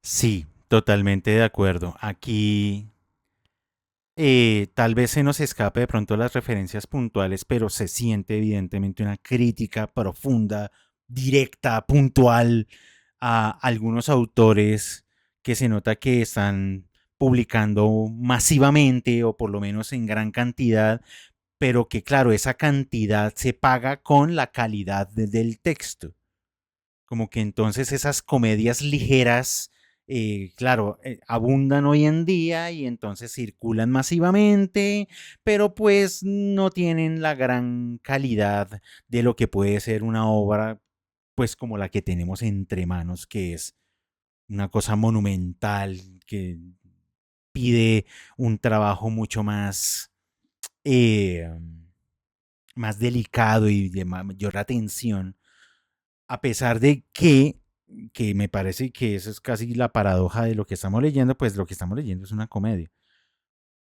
Sí, totalmente de acuerdo. Aquí tal vez se nos escape de pronto las referencias puntuales, pero se siente evidentemente una crítica profunda, directa, puntual a algunos autores que se nota que están publicando masivamente o por lo menos en gran cantidad, pero que claro, esa cantidad se paga con la calidad del texto. Como que entonces esas comedias ligeras, claro, abundan hoy en día y entonces circulan masivamente, pero pues no tienen la gran calidad de lo que puede ser una obra pues como la que tenemos entre manos, que es una cosa monumental, que pide un trabajo mucho más, eh, más delicado y de mayor atención, a pesar de que me parece que eso es casi la paradoja de lo que estamos leyendo, pues lo que estamos leyendo es una comedia.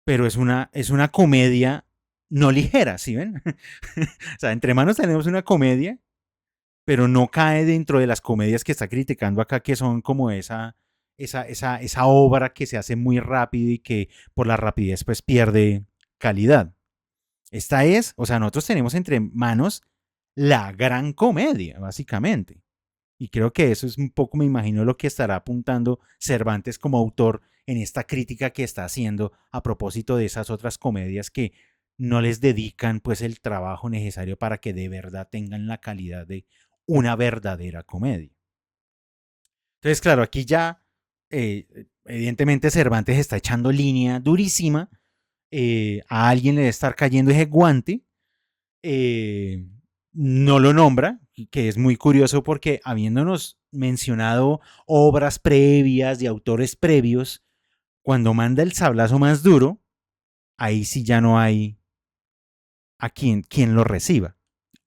Pero es una comedia no ligera, ¿sí ven? O sea, entre manos tenemos una comedia, pero no cae dentro de las comedias que está criticando acá, que son como esa obra que se hace muy rápido y que por la rapidez pues pierde calidad. Esta es, o sea, nosotros tenemos entre manos la gran comedia, básicamente. Y creo que eso es un poco, me imagino, lo que estará apuntando Cervantes como autor en esta crítica que está haciendo a propósito de esas otras comedias que no les dedican pues el trabajo necesario para que de verdad tengan la calidad de una verdadera comedia. Entonces, claro, aquí ya evidentemente Cervantes está echando línea durísima, a alguien le debe estar cayendo ese guante, eh, no lo nombra, que es muy curioso porque habiéndonos mencionado obras previas de autores previos, cuando manda el sablazo más duro, ahí sí ya no hay a quien lo reciba.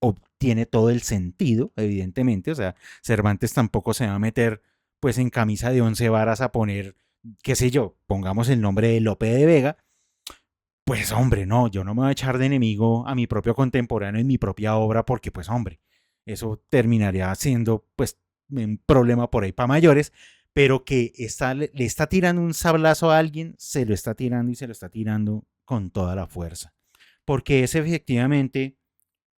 Obtiene todo el sentido, evidentemente, o sea, Cervantes tampoco se va a meter pues en camisa de 11 varas a poner, qué sé yo, pongamos el nombre de Lope de Vega. Pues hombre, no, yo no me voy a echar de enemigo a mi propio contemporáneo en mi propia obra porque pues hombre, eso terminaría siendo pues un problema por ahí para mayores, pero que le está tirando un sablazo a alguien, se lo está tirando y se lo está tirando con toda la fuerza. Porque es efectivamente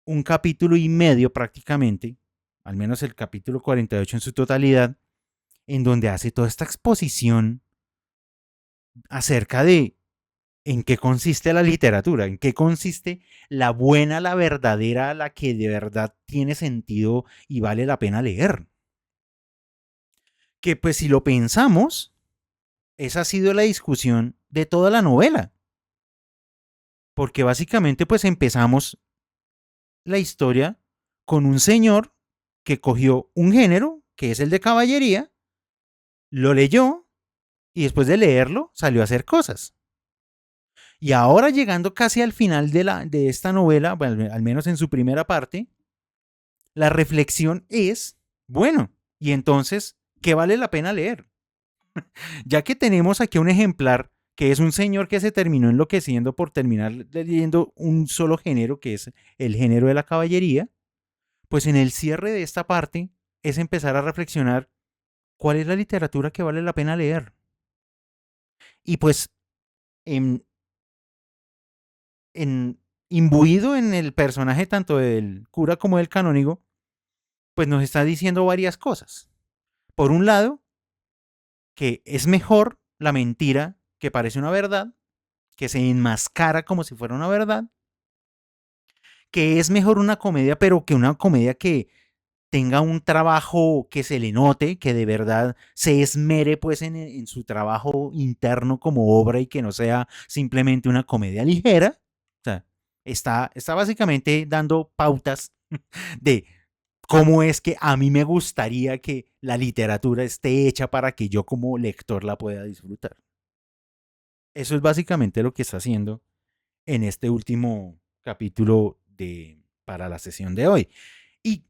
un capítulo y medio prácticamente, al menos el capítulo 48 en su totalidad, en donde hace toda esta exposición acerca de en qué consiste la literatura, en qué consiste la buena, la verdadera, la que de verdad tiene sentido y vale la pena leer. Que pues si lo pensamos, esa ha sido la discusión de toda la novela. Porque básicamente pues empezamos la historia con un señor que cogió un género, que es el de caballería, lo leyó y después de leerlo salió a hacer cosas. Y ahora llegando casi al final de esta novela, bueno, al menos en su primera parte, la reflexión es, bueno, y entonces, ¿qué vale la pena leer? Ya que tenemos aquí un ejemplar que es un señor que se terminó enloqueciendo por terminar leyendo un solo género, que es el género de la caballería, pues en el cierre de esta parte es empezar a reflexionar cuál es la literatura que vale la pena leer. Y pues en, en imbuido en el personaje tanto del cura como del canónigo, pues nos está diciendo varias cosas. Por un lado, que es mejor la mentira que parece una verdad, que se enmascara como si fuera una verdad, que es mejor una comedia, pero que una comedia que tenga un trabajo que se le note, que de verdad se esmere pues en su trabajo interno como obra y que no sea simplemente una comedia ligera. O sea, está básicamente dando pautas de cómo es que a mí me gustaría que la literatura esté hecha para que yo como lector la pueda disfrutar. Eso es básicamente lo que está haciendo en este último capítulo para la sesión de hoy. Y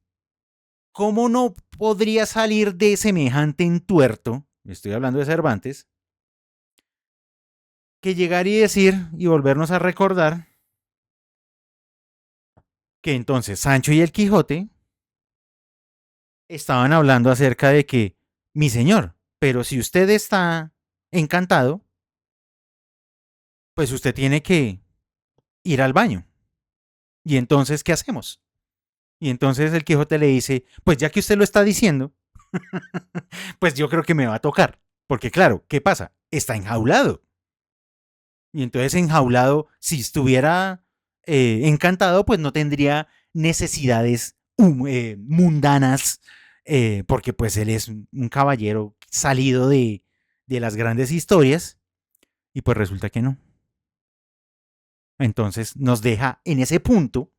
cómo no podría salir de semejante entuerto, estoy hablando de Cervantes, que llegar y decir y volvernos a recordar que entonces Sancho y el Quijote estaban hablando acerca de que, mi señor, pero si usted está encantado, pues usted tiene que ir al baño. ¿Y entonces qué hacemos? Y entonces el Quijote le dice, pues ya que usted lo está diciendo, pues yo creo que me va a tocar. Porque claro, ¿qué pasa? Está enjaulado. Y entonces enjaulado, si estuviera encantado, pues no tendría necesidades mundanas, porque pues él es un caballero salido de las grandes historias, y pues resulta que no. Entonces nos deja en ese punto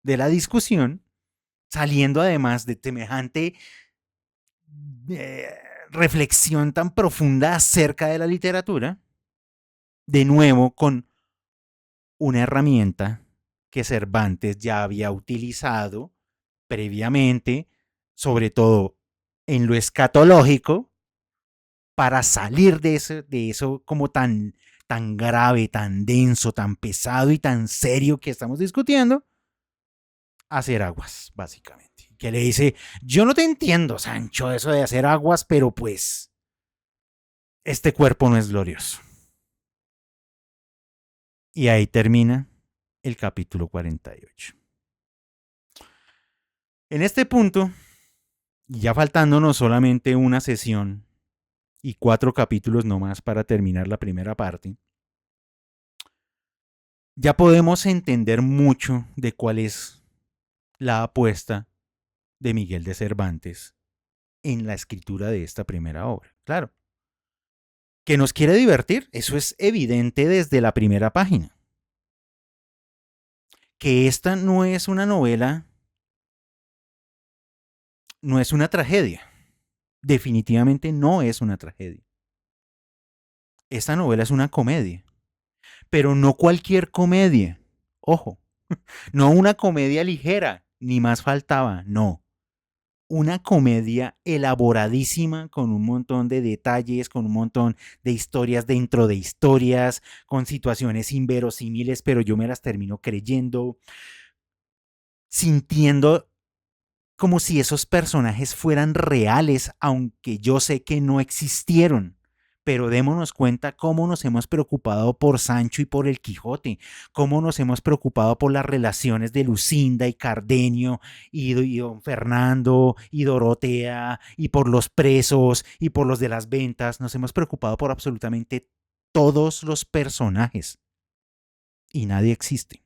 de la discusión saliendo además de semejante eh, reflexión tan profunda acerca de la literatura, de nuevo con una herramienta que Cervantes ya había utilizado previamente, sobre todo en lo escatológico, para salir de eso como tan grave, tan denso, tan pesado y tan serio que estamos discutiendo, hacer aguas, básicamente. Que le dice, yo no te entiendo, Sancho, eso de hacer aguas, pero pues este cuerpo no es glorioso. Y ahí termina el capítulo 48. En este punto, ya faltándonos solamente una sesión y 4 capítulos nomás para terminar la primera parte, ya podemos entender mucho de cuál es la apuesta de Miguel de Cervantes en la escritura de esta primera obra. Claro, que nos quiere divertir, eso es evidente desde la primera página. Que esta no es una novela, no es una tragedia. Definitivamente no es una tragedia. Esta novela es una comedia, pero no cualquier comedia. Ojo, no una comedia ligera, ni más faltaba, no. Una comedia elaboradísima con un montón de detalles, con un montón de historias dentro de historias, con situaciones inverosímiles, pero yo me las termino creyendo, sintiendo como si esos personajes fueran reales, aunque yo sé que no existieron. Pero démonos cuenta cómo nos hemos preocupado por Sancho y por el Quijote, cómo nos hemos preocupado por las relaciones de Lucinda y Cardenio y don Fernando y Dorotea y por los presos y por los de las ventas. Nos hemos preocupado por absolutamente todos los personajes y nadie existe.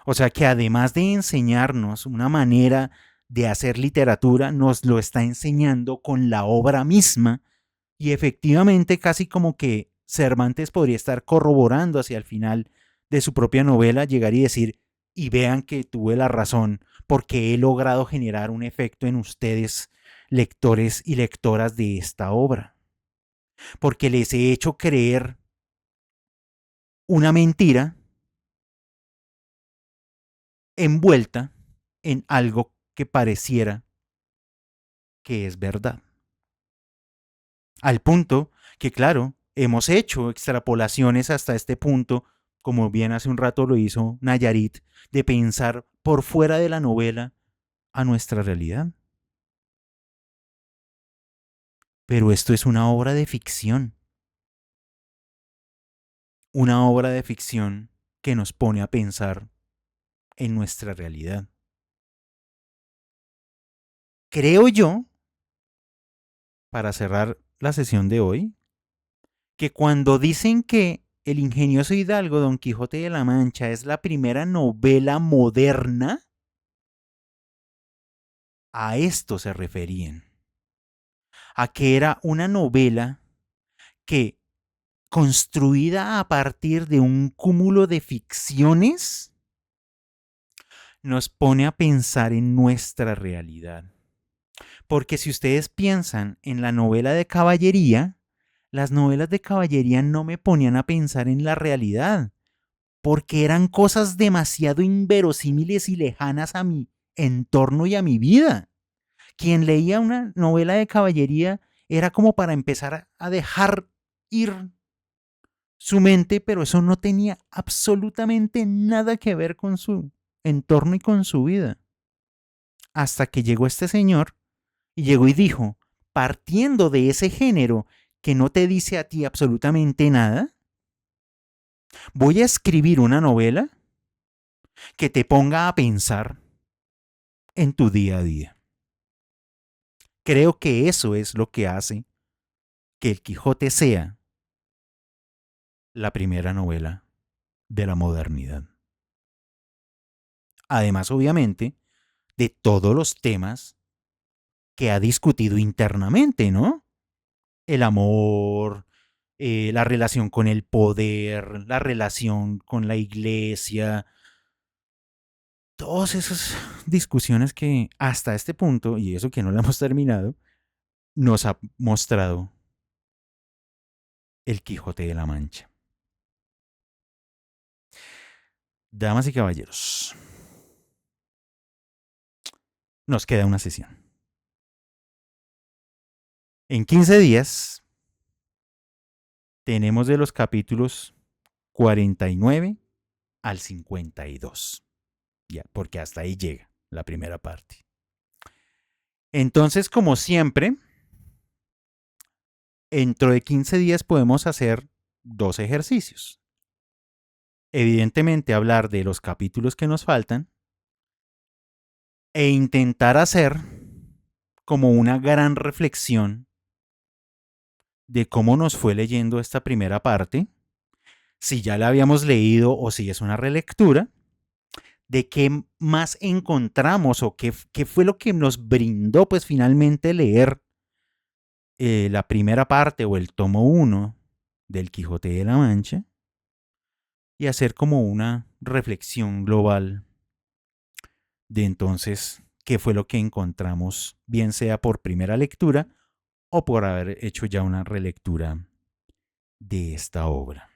O sea que además de enseñarnos una manera de hacer literatura, nos lo está enseñando con la obra misma y efectivamente casi como que Cervantes podría estar corroborando hacia el final de su propia novela, llegar y decir, y vean que tuve la razón, porque he logrado generar un efecto en ustedes, lectores y lectoras de esta obra, porque les he hecho creer una mentira envuelta en algo que pareciera que es verdad. Al punto que, claro, hemos hecho extrapolaciones hasta este punto, como bien hace un rato lo hizo Nayarit, de pensar por fuera de la novela a nuestra realidad. Pero esto es una obra de ficción que nos pone a pensar en nuestra realidad. Creo yo, para cerrar la sesión de hoy, que cuando dicen que El ingenioso Hidalgo Don Quijote de la Mancha es la primera novela moderna, a esto se referían. A que era una novela que, construida a partir de un cúmulo de ficciones, nos pone a pensar en nuestra realidad. Porque si ustedes piensan en la novela de caballería, las novelas de caballería no me ponían a pensar en la realidad, porque eran cosas demasiado inverosímiles y lejanas a mi entorno y a mi vida. Quien leía una novela de caballería era como para empezar a dejar ir su mente, pero eso no tenía absolutamente nada que ver con su entorno y con su vida. Hasta que llegó este señor y llegó y dijo, partiendo de ese género que no te dice a ti absolutamente nada, voy a escribir una novela que te ponga a pensar en tu día a día. Creo que eso es lo que hace que El Quijote sea la primera novela de la modernidad. Además, obviamente, de todos los temas que ha discutido internamente, ¿no? El amor, la relación con el poder, la relación con la iglesia, todas esas discusiones que hasta este punto, y eso que no la hemos terminado, nos ha mostrado el Quijote de la Mancha. Damas y caballeros, nos queda una sesión. En 15 días tenemos de los capítulos 49 al 52. Ya, porque hasta ahí llega la primera parte. Entonces, como siempre, dentro de 15 días podemos hacer 2 ejercicios. Evidentemente, hablar de los capítulos que nos faltan e intentar hacer como una gran reflexión de cómo nos fue leyendo esta primera parte, si ya la habíamos leído o si es una relectura, de qué más encontramos o qué fue lo que nos brindó pues finalmente leer la primera parte o el tomo 1 del Quijote de la Mancha y hacer como una reflexión global de entonces qué fue lo que encontramos, bien sea por primera lectura o por haber hecho ya una relectura de esta obra.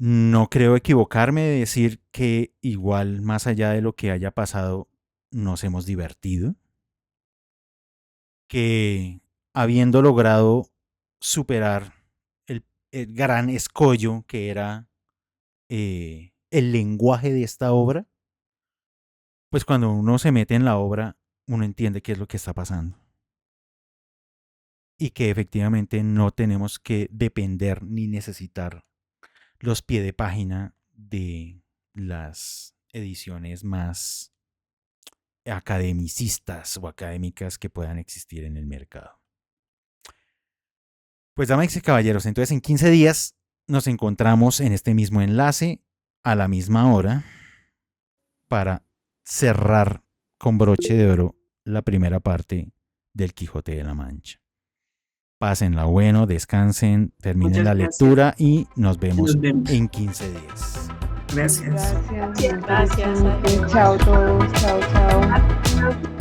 No creo equivocarme de decir que igual, más allá de lo que haya pasado, nos hemos divertido. Que habiendo logrado superar el gran escollo que era el lenguaje de esta obra, pues cuando uno se mete en la obra, uno entiende qué es lo que está pasando. Y que efectivamente no tenemos que depender ni necesitar los pie de página de las ediciones más academicistas o académicas que puedan existir en el mercado. Pues damas y caballeros, entonces en 15 días nos encontramos en este mismo enlace a la misma hora para cerrar con broche de oro la primera parte del Quijote de la Mancha. Pásenla bueno, descansen, terminen Muchas la gracias. lectura y nos vemos Nos vemos. en 15 días. Gracias. Gracias. muy Gracias. interesante. Chao a todos. Chao, chao.